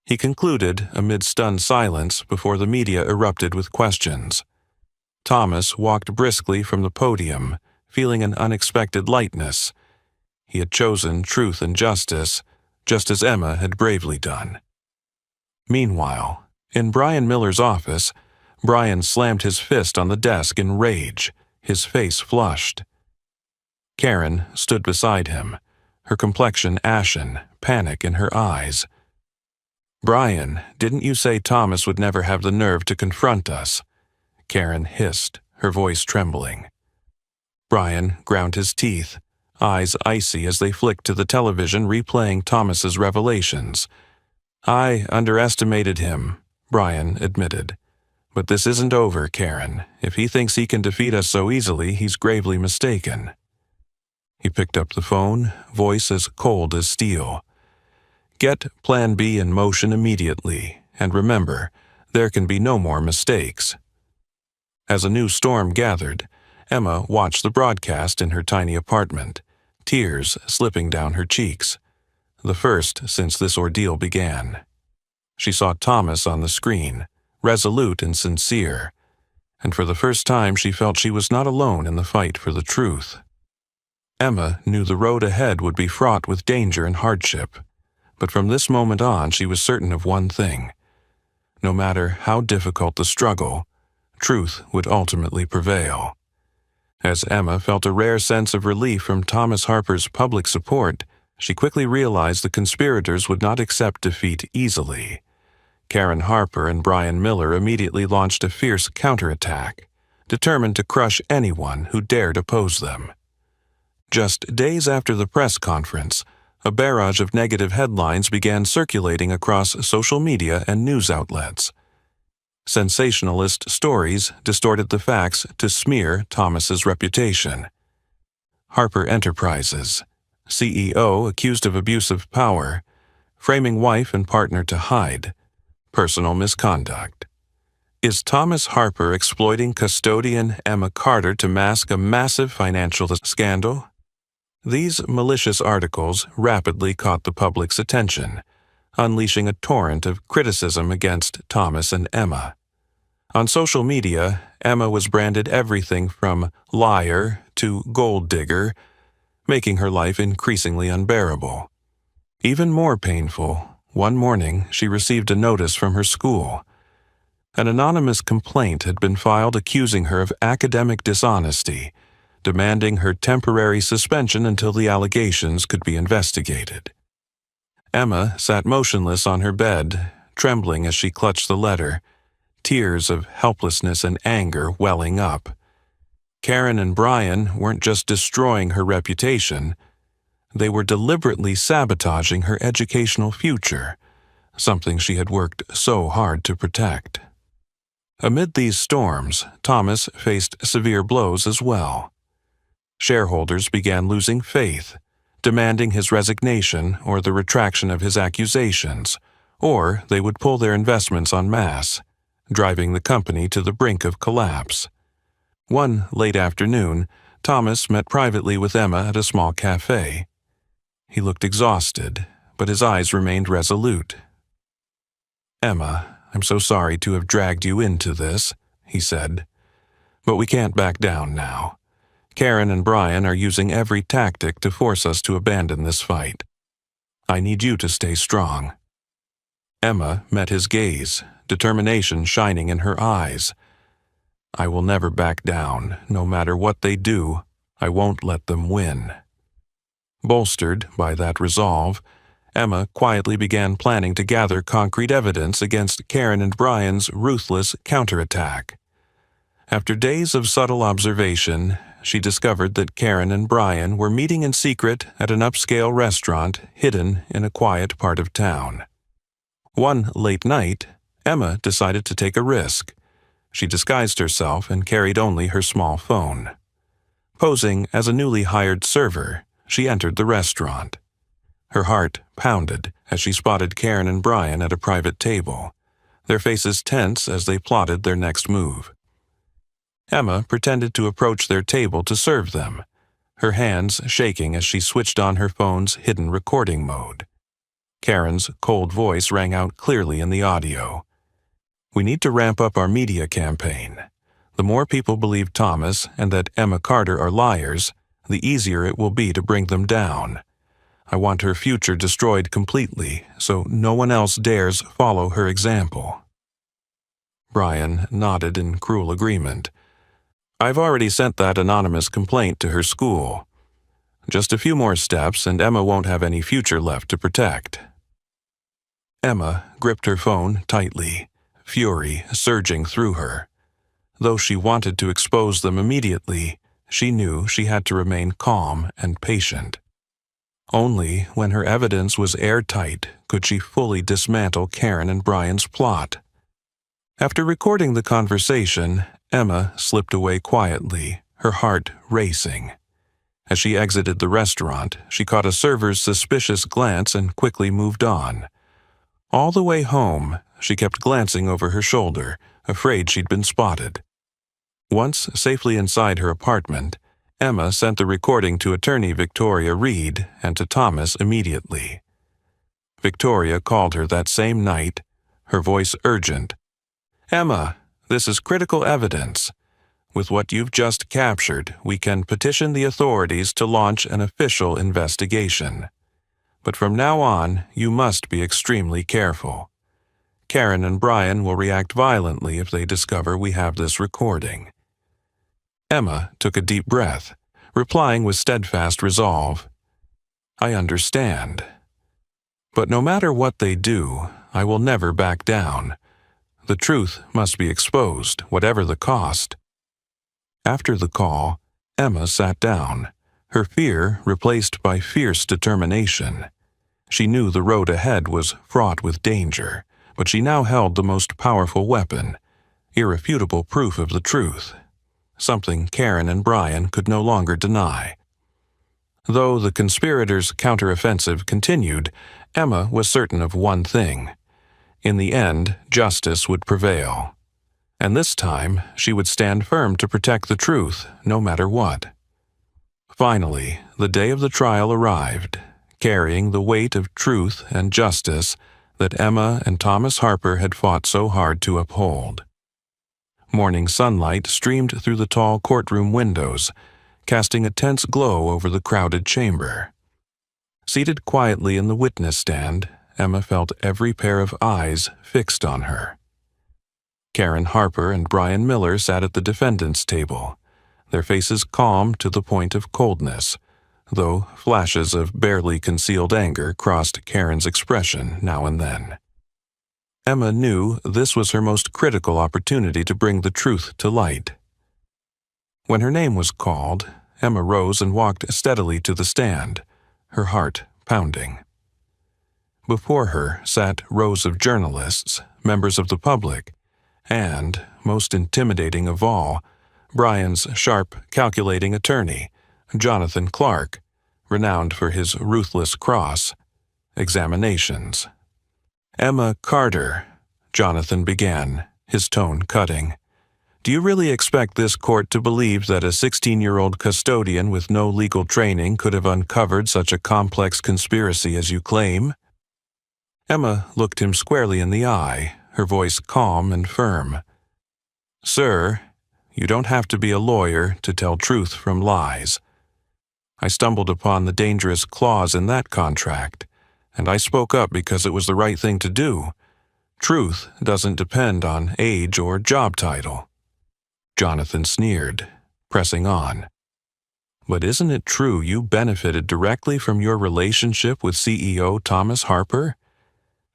He concluded amid stunned silence before the media erupted with questions. Thomas walked briskly from the podium, feeling an unexpected lightness. He had chosen truth and justice, just as Emma had bravely done. Meanwhile, in Brian Miller's office, Brian slammed his fist on the desk in rage, his face flushed. Karen stood beside him, her complexion ashen, panic in her eyes. "Brian, didn't you say Thomas would never have the nerve to confront us?" Karen hissed, her voice trembling. Brian ground his teeth, eyes icy as they flicked to the television replaying Thomas's revelations. "I underestimated him," Brian admitted. "But this isn't over, Karen. If he thinks he can defeat us so easily, he's gravely mistaken." He picked up the phone, voice as cold as steel. "Get Plan B in motion immediately, and remember, there can be no more mistakes." As a new storm gathered, Emma watched the broadcast in her tiny apartment, tears slipping down her cheeks, the first since this ordeal began. She saw Thomas on the screen, resolute and sincere, and for the first time she felt she was not alone in the fight for the truth. Emma knew the road ahead would be fraught with danger and hardship, but from this moment on she was certain of one thing. No matter how difficult the struggle, truth would ultimately prevail. As Emma felt a rare sense of relief from Thomas Harper's public support, she quickly realized the conspirators would not accept defeat easily. Karen Harper and Brian Miller immediately launched a fierce counterattack, determined to crush anyone who dared oppose them. Just days after the press conference, a barrage of negative headlines began circulating across social media and news outlets. Sensationalist stories distorted the facts to smear Thomas's reputation. Harper Enterprises, CEO accused of abuse of power, framing wife and partner to hide, personal misconduct. Is Thomas Harper exploiting custodian Emma Carter to mask a massive financial scandal? These malicious articles rapidly caught the public's attention, unleashing a torrent of criticism against Thomas and Emma. On social media, Emma was branded everything from liar to gold digger, making her life increasingly unbearable. Even more painful, one morning she received a notice from her school. An anonymous complaint had been filed accusing her of academic dishonesty, demanding her temporary suspension until the allegations could be investigated. Emma sat motionless on her bed, trembling as she clutched the letter, tears of helplessness and anger welling up. Karen and Brian weren't just destroying her reputation, they were deliberately sabotaging her educational future, something she had worked so hard to protect. Amid these storms, Thomas faced severe blows as well. Shareholders began losing faith, demanding his resignation or the retraction of his accusations, or they would pull their investments en masse, driving the company to the brink of collapse. One late afternoon, Thomas met privately with Emma at a small cafe. He looked exhausted, but his eyes remained resolute. "Emma, I'm so sorry to have dragged you into this," he said. But we can't back down now. Karen and Brian are using every tactic to force us to abandon this fight. I need you to stay strong." Emma met his gaze, determination shining in her eyes. "I will never back down. No matter what they do, I won't let them win." Bolstered by that resolve, Emma quietly began planning to gather concrete evidence against Karen and Brian's ruthless counterattack. After days of subtle observation, she discovered that Karen and Brian were meeting in secret at an upscale restaurant hidden in a quiet part of town. One late night, Emma decided to take a risk. She disguised herself and carried only her small phone. Posing as a newly hired server, she entered the restaurant. Her heart pounded as she spotted Karen and Brian at a private table, their faces tense as they plotted their next move. Emma pretended to approach their table to serve them, her hands shaking as she switched on her phone's hidden recording mode. Karen's cold voice rang out clearly in the audio. "We need to ramp up our media campaign. The more people believe Thomas and that Emma Carter are liars, the easier it will be to bring them down. I want her future destroyed completely, so no one else dares follow her example." Brian nodded in cruel agreement. "I've already sent that anonymous complaint to her school. Just a few more steps and Emma won't have any future left to protect." Emma gripped her phone tightly, fury surging through her. Though she wanted to expose them immediately, she knew she had to remain calm and patient. Only when her evidence was airtight could she fully dismantle Karen and Brian's plot. After recording the conversation, Emma slipped away quietly, her heart racing. As she exited the restaurant, she caught a server's suspicious glance and quickly moved on. All the way home, she kept glancing over her shoulder, afraid she'd been spotted. Once safely inside her apartment, Emma sent the recording to attorney Victoria Reed and to Thomas immediately. Victoria called her that same night, her voice urgent. "Emma, this is critical evidence. With what you've just captured, we can petition the authorities to launch an official investigation. But from now on, you must be extremely careful. Karen and Brian will react violently if they discover we have this recording." Emma took a deep breath, replying with steadfast resolve. "I understand. But no matter what they do, I will never back down. The truth must be exposed, whatever the cost." After the call, Emma sat down, her fear replaced by fierce determination. She knew the road ahead was fraught with danger, but she now held the most powerful weapon, irrefutable proof of the truth, something Karen and Brian could no longer deny. Though the conspirators' counteroffensive continued, Emma was certain of one thing. In the end, justice would prevail. And this time, she would stand firm to protect the truth, no matter what. Finally, the day of the trial arrived, carrying the weight of truth and justice that Emma and Thomas Harper had fought so hard to uphold. Morning sunlight streamed through the tall courtroom windows, casting a tense glow over the crowded chamber. Seated quietly in the witness stand, Emma felt every pair of eyes fixed on her. Karen Harper and Brian Miller sat at the defendant's table, their faces calm to the point of coldness, though flashes of barely concealed anger crossed Karen's expression now and then. Emma knew this was her most critical opportunity to bring the truth to light. When her name was called, Emma rose and walked steadily to the stand, her heart pounding. Before her sat rows of journalists, members of the public, and, most intimidating of all, Brian's sharp, calculating attorney, Jonathan Clark, renowned for his ruthless cross-examinations. "Emma Carter," Jonathan began, his tone cutting. "Do you really expect this court to believe that a 16-year-old custodian with no legal training could have uncovered such a complex conspiracy as you claim?" Emma looked him squarely in the eye, her voice calm and firm. "Sir, You don't have to be a lawyer to tell truth from lies. I stumbled upon the dangerous clause in that contract, and I spoke up because it was the right thing to do. Truth doesn't depend on age or job title." Jonathan sneered, pressing on. "But isn't it true you benefited directly from your relationship with CEO Thomas Harper?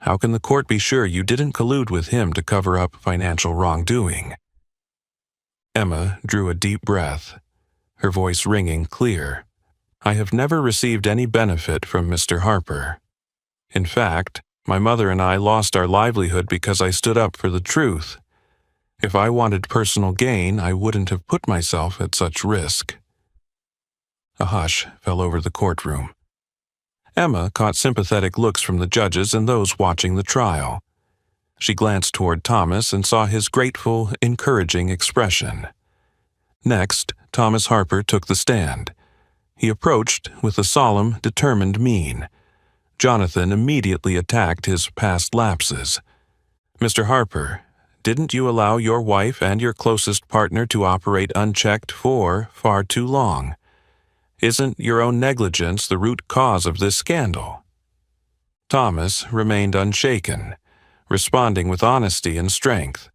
How can the court be sure you didn't collude with him to cover up financial wrongdoing?" Emma drew a deep breath, her voice ringing clear. "I have never received any benefit from Mr. Harper. In fact, my mother and I lost our livelihood because I stood up for the truth. If I wanted personal gain, I wouldn't have put myself at such risk." A hush fell over the courtroom. Emma caught sympathetic looks from the judges and those watching the trial. She glanced toward Thomas and saw his grateful, encouraging expression. Next, Thomas Harper took the stand. He approached with a solemn, determined mien. Jonathan immediately attacked his past lapses. "Mr. Harper, didn't you allow your wife and your closest partner to operate unchecked for far too long? Isn't your own negligence the root cause of this scandal?" Thomas remained unshaken, responding with honesty and strength.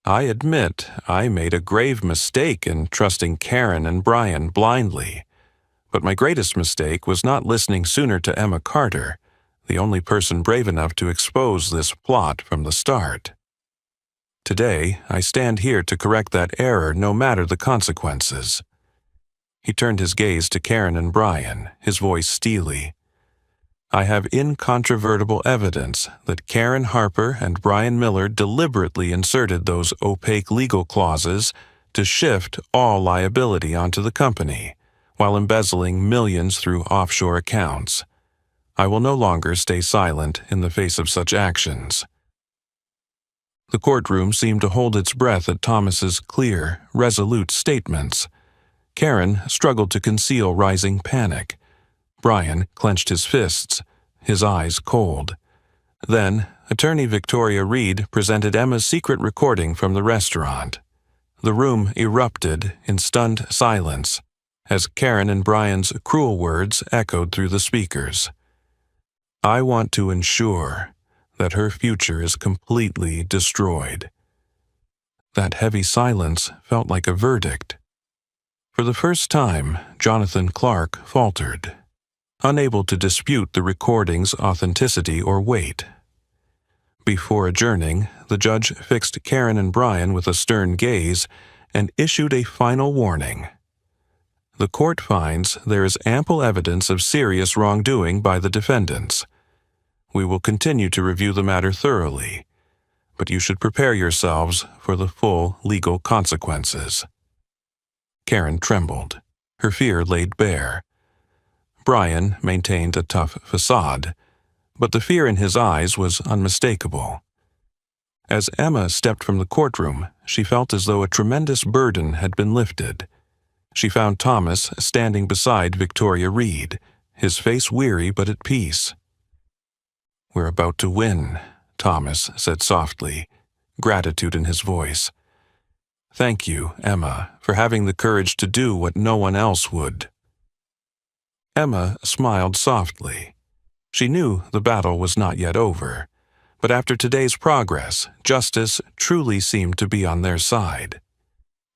"I admit I made a grave mistake in trusting Karen and Brian blindly, but my greatest mistake was not listening sooner to Emma Carter, the only person brave enough to expose this plot from the start. Today, I stand here to correct that error no matter the consequences." He turned his gaze to Karen and Brian, his voice steely. "I have incontrovertible evidence that Karen Harper and Brian Miller deliberately inserted those opaque legal clauses to shift all liability onto the company, while embezzling millions through offshore accounts. I will no longer stay silent in the face of such actions." The courtroom seemed to hold its breath at Thomas's clear, resolute statements. Karen struggled to conceal rising panic. Brian clenched his fists, his eyes cold. Then, Attorney Victoria Reed presented Emma's secret recording from the restaurant. The room erupted in stunned silence as Karen and Brian's cruel words echoed through the speakers. "I want to ensure that her future is completely destroyed." That heavy silence felt like a verdict. For the first time, Jonathan Clark faltered, unable to dispute the recording's authenticity or weight. Before adjourning, the judge fixed Karen and Brian with a stern gaze and issued a final warning. "The court finds there is ample evidence of serious wrongdoing by the defendants. We will continue to review the matter thoroughly, but you should prepare yourselves for the full legal consequences." Karen trembled, her fear laid bare. Brian maintained a tough facade, but the fear in his eyes was unmistakable. As Emma stepped from the courtroom, she felt as though a tremendous burden had been lifted. She found Thomas standing beside Victoria Reed, his face weary but at peace. "We're about to win," Thomas said softly, gratitude in his voice. "Thank you, Emma, for having the courage to do what no one else would." Emma smiled softly. She knew the battle was not yet over, but after today's progress, justice truly seemed to be on their side.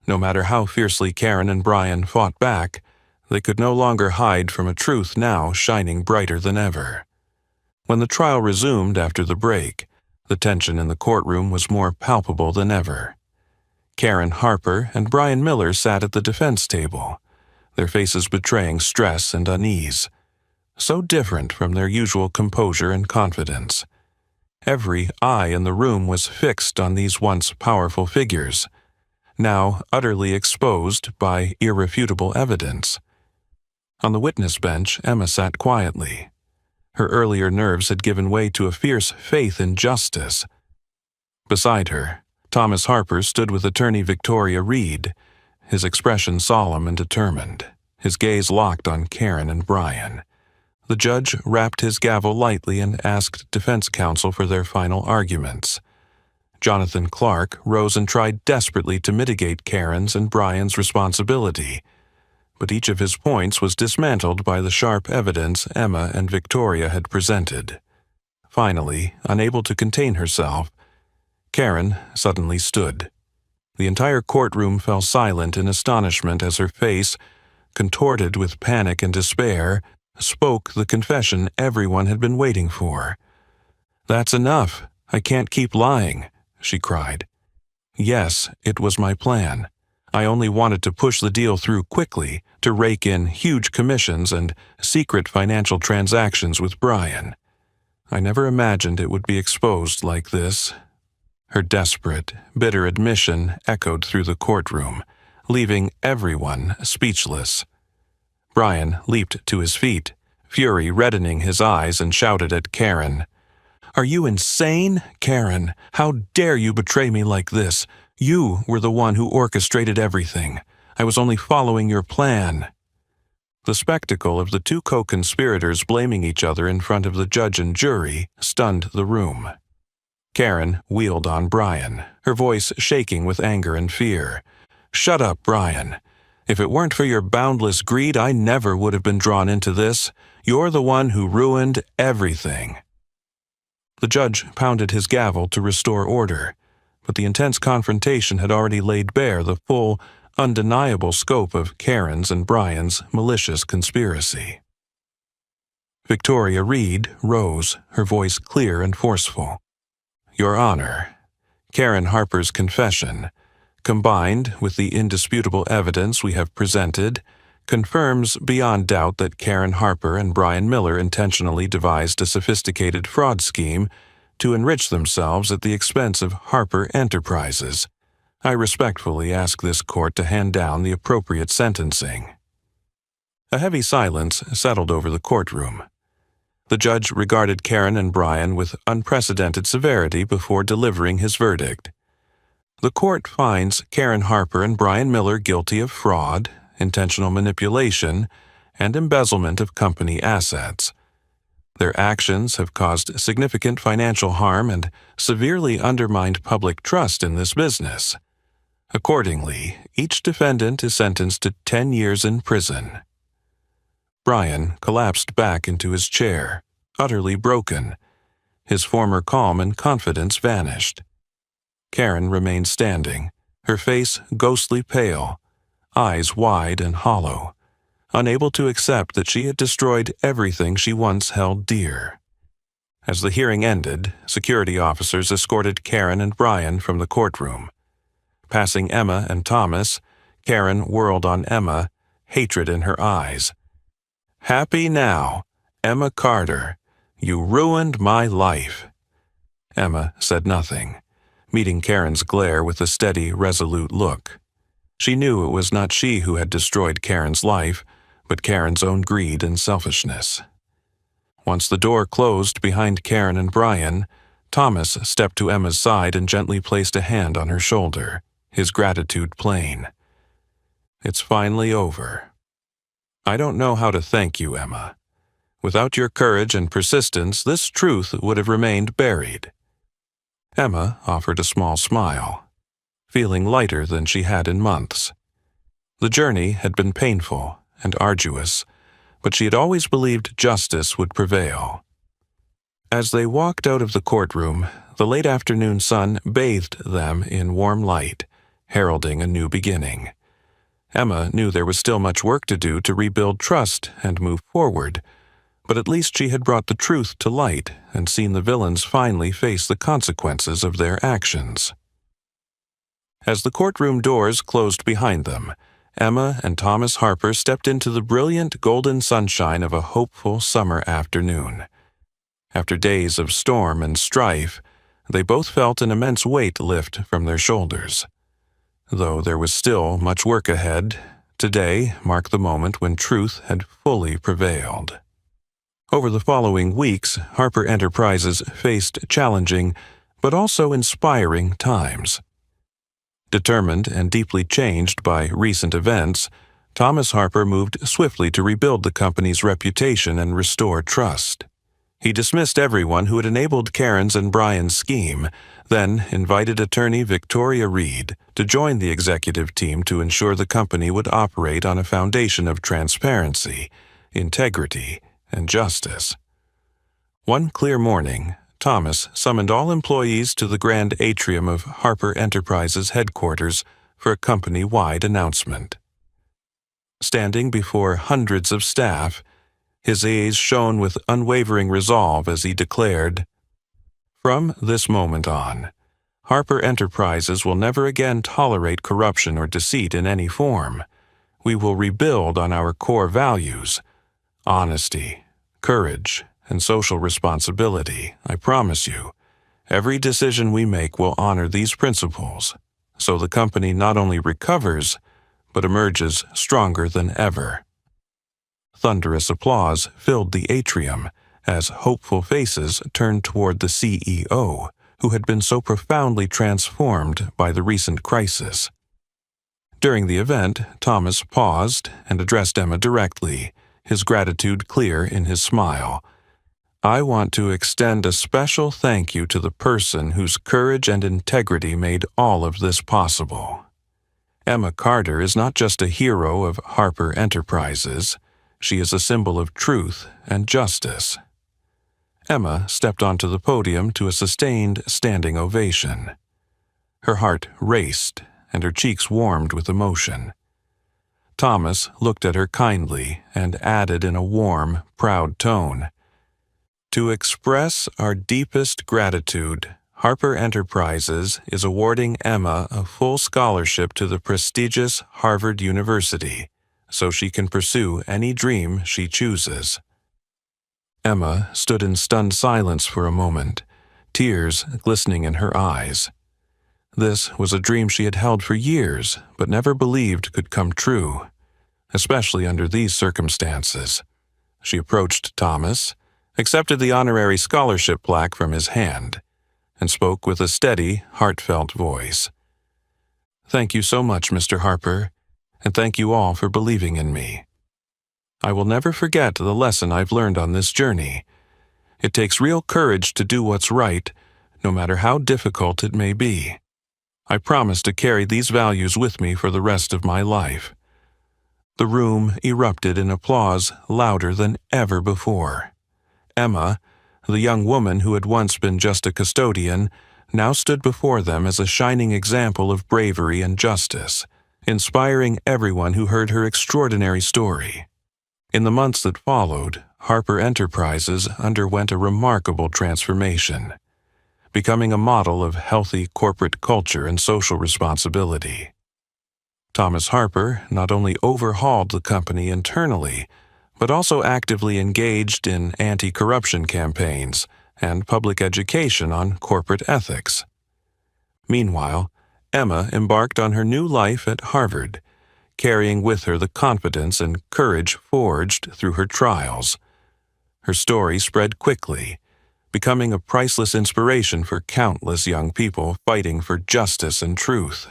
No matter how fiercely Karen and Brian fought back, they could no longer hide from a truth now shining brighter than ever. When the trial resumed after the break, the tension in the courtroom was more palpable than ever. Karen Harper and Brian Miller sat at the defense table, their faces betraying stress and unease, so different from their usual composure and confidence. Every eye in the room was fixed on these once powerful figures, now utterly exposed by irrefutable evidence. On the witness bench, Emma sat quietly. Her earlier nerves had given way to a fierce faith in justice. Beside her, Thomas Harper stood with attorney Victoria Reed, his expression solemn and determined, his gaze locked on Karen and Brian. The judge rapped his gavel lightly and asked defense counsel for their final arguments. Jonathan Clark rose and tried desperately to mitigate Karen's and Brian's responsibility, but each of his points was dismantled by the sharp evidence Emma and Victoria had presented. Finally, unable to contain herself, Karen suddenly stood. The entire courtroom fell silent in astonishment as her face, contorted with panic and despair, spoke the confession everyone had been waiting for. "That's enough. I can't keep lying," she cried. "Yes, it was my plan. I only wanted to push the deal through quickly, to rake in huge commissions and secret financial transactions with Brian. I never imagined it would be exposed like this." Her desperate, bitter admission echoed through the courtroom, leaving everyone speechless. Brian leaped to his feet, fury reddening his eyes, and shouted at Karen, "Are you insane, Karen? How dare you betray me like this? You were the one who orchestrated everything. I was only following your plan." The spectacle of the two co-conspirators blaming each other in front of the judge and jury stunned the room. Karen wheeled on Brian, her voice shaking with anger and fear. "Shut up, Brian. If it weren't for your boundless greed, I never would have been drawn into this. You're the one who ruined everything." The judge pounded his gavel to restore order, but the intense confrontation had already laid bare the full, undeniable scope of Karen's and Brian's malicious conspiracy. Victoria Reed rose, her voice clear and forceful. "Your Honor, Karen Harper's confession, combined with the indisputable evidence we have presented, confirms beyond doubt that Karen Harper and Brian Miller intentionally devised a sophisticated fraud scheme to enrich themselves at the expense of Harper Enterprises. I respectfully ask this court to hand down the appropriate sentencing." A heavy silence settled over the courtroom. The judge regarded Karen and Brian with unprecedented severity before delivering his verdict. The court finds Karen Harper and Brian Miller guilty of fraud, intentional manipulation, and embezzlement of company assets. Their actions have caused significant financial harm and severely undermined public trust in this business. Accordingly, each defendant is sentenced to 10 years in prison. Brian collapsed back into his chair, utterly broken. His former calm and confidence vanished. Karen remained standing, her face ghostly pale, eyes wide and hollow, unable to accept that she had destroyed everything she once held dear. As the hearing ended, security officers escorted Karen and Brian from the courtroom. Passing Emma and Thomas, Karen whirled on Emma, hatred in her eyes. "Happy now, Emma Carter. You ruined my life." Emma said nothing, meeting Karen's glare with a steady, resolute look. She knew it was not she who had destroyed Karen's life, but Karen's own greed and selfishness. Once the door closed behind Karen and Brian, Thomas stepped to Emma's side and gently placed a hand on her shoulder, his gratitude plain. "It's finally over. I don't know how to thank you, Emma. Without your courage and persistence, this truth would have remained buried." Emma offered a small smile, feeling lighter than she had in months. The journey had been painful and arduous, but she had always believed justice would prevail. As they walked out of the courtroom, the late afternoon sun bathed them in warm light, heralding a new beginning. Emma knew there was still much work to do to rebuild trust and move forward, but at least she had brought the truth to light and seen the villains finally face the consequences of their actions. As the courtroom doors closed behind them, Emma and Thomas Harper stepped into the brilliant golden sunshine of a hopeful summer afternoon. After days of storm and strife, they both felt an immense weight lift from their shoulders. Though there was still much work ahead, today marked the moment when truth had fully prevailed. Over the following weeks, Harper Enterprises faced challenging but also inspiring times. Determined and deeply changed by recent events, Thomas Harper moved swiftly to rebuild the company's reputation and restore trust. He dismissed everyone who had enabled Karen's and Brian's scheme, then invited attorney Victoria Reed to join the executive team to ensure the company would operate on a foundation of transparency, integrity, and justice. One clear morning, Thomas summoned all employees to the grand atrium of Harper Enterprises headquarters for a company-wide announcement. Standing before hundreds of staff, his eyes shone with unwavering resolve as he declared, "From this moment on, Harper Enterprises will never again tolerate corruption or deceit in any form. We will rebuild on our core values, honesty, courage, and social responsibility. I promise you, every decision we make will honor these principles, so the company not only recovers, but emerges stronger than ever." Thunderous applause filled the atrium as hopeful faces turned toward the CEO, who had been so profoundly transformed by the recent crisis. During the event, Thomas paused and addressed Emma directly, his gratitude clear in his smile. "I want to extend a special thank you to the person whose courage and integrity made all of this possible. Emma Carter is not just a hero of Harper Enterprises. She is a symbol of truth and justice." Emma stepped onto the podium to a sustained standing ovation. Her heart raced and her cheeks warmed with emotion. Thomas looked at her kindly and added in a warm, proud tone, "To express our deepest gratitude, Harper Enterprises is awarding Emma a full scholarship to the prestigious Harvard University, so she can pursue any dream she chooses." Emma stood in stunned silence for a moment, tears glistening in her eyes. This was a dream she had held for years, but never believed could come true, especially under these circumstances. She approached Thomas, accepted the honorary scholarship plaque from his hand, and spoke with a steady, heartfelt voice. "Thank you so much, Mr. Harper, and thank you all for believing in me. I will never forget the lesson I've learned on this journey. It takes real courage to do what's right, no matter how difficult it may be. I promise to carry these values with me for the rest of my life." The room erupted in applause louder than ever before. Emma, the young woman who had once been just a custodian, now stood before them as a shining example of bravery and justice, inspiring everyone who heard her extraordinary story. In the months that followed, Harper Enterprises underwent a remarkable transformation, becoming a model of healthy corporate culture and social responsibility. Thomas Harper not only overhauled the company internally, but also actively engaged in anti-corruption campaigns and public education on corporate ethics. Meanwhile, Emma embarked on her new life at Harvard, carrying with her the confidence and courage forged through her trials. Her story spread quickly, becoming a priceless inspiration for countless young people fighting for justice and truth.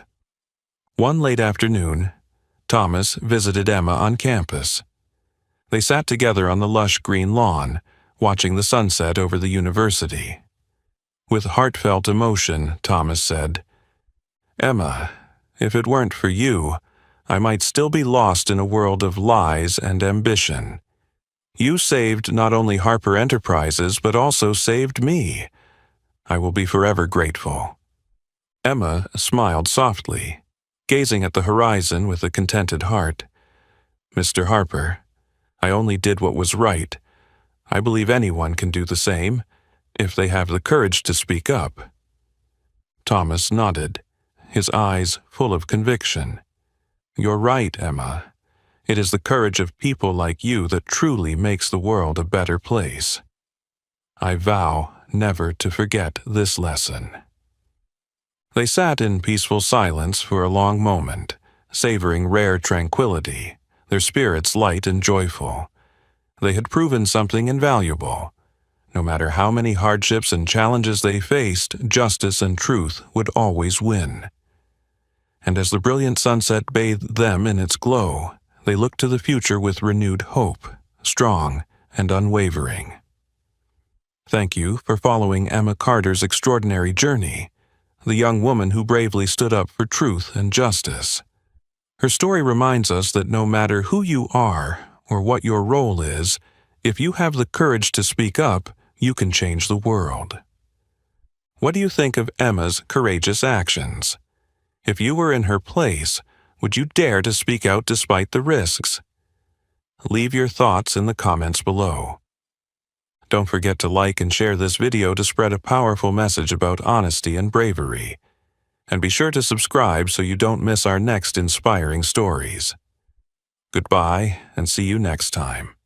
One late afternoon, Thomas visited Emma on campus. They sat together on the lush green lawn, watching the sunset over the university. With heartfelt emotion, Thomas said, "Emma, if it weren't for you, I might still be lost in a world of lies and ambition. You saved not only Harper Enterprises, but also saved me. I will be forever grateful." Emma smiled softly, gazing at the horizon with a contented heart. "Mr. Harper, I only did what was right. I believe anyone can do the same, if they have the courage to speak up." Thomas nodded, his eyes full of conviction. "You're right, Emma. It is the courage of people like you that truly makes the world a better place. I vow never to forget this lesson." They sat in peaceful silence for a long moment, savoring rare tranquility, their spirits light and joyful. They had proven something invaluable. No matter how many hardships and challenges they faced, justice and truth would always win. And as the brilliant sunset bathed them in its glow, they looked to the future with renewed hope, strong and unwavering. Thank you for following Emma Carter's extraordinary journey, the young woman who bravely stood up for truth and justice. Her story reminds us that no matter who you are or what your role is, if you have the courage to speak up, you can change the world. What do you think of Emma's courageous actions? If you were in her place, would you dare to speak out despite the risks? Leave your thoughts in the comments below. Don't forget to like and share this video to spread a powerful message about honesty and bravery. And be sure to subscribe so you don't miss our next inspiring stories. Goodbye, and see you next time.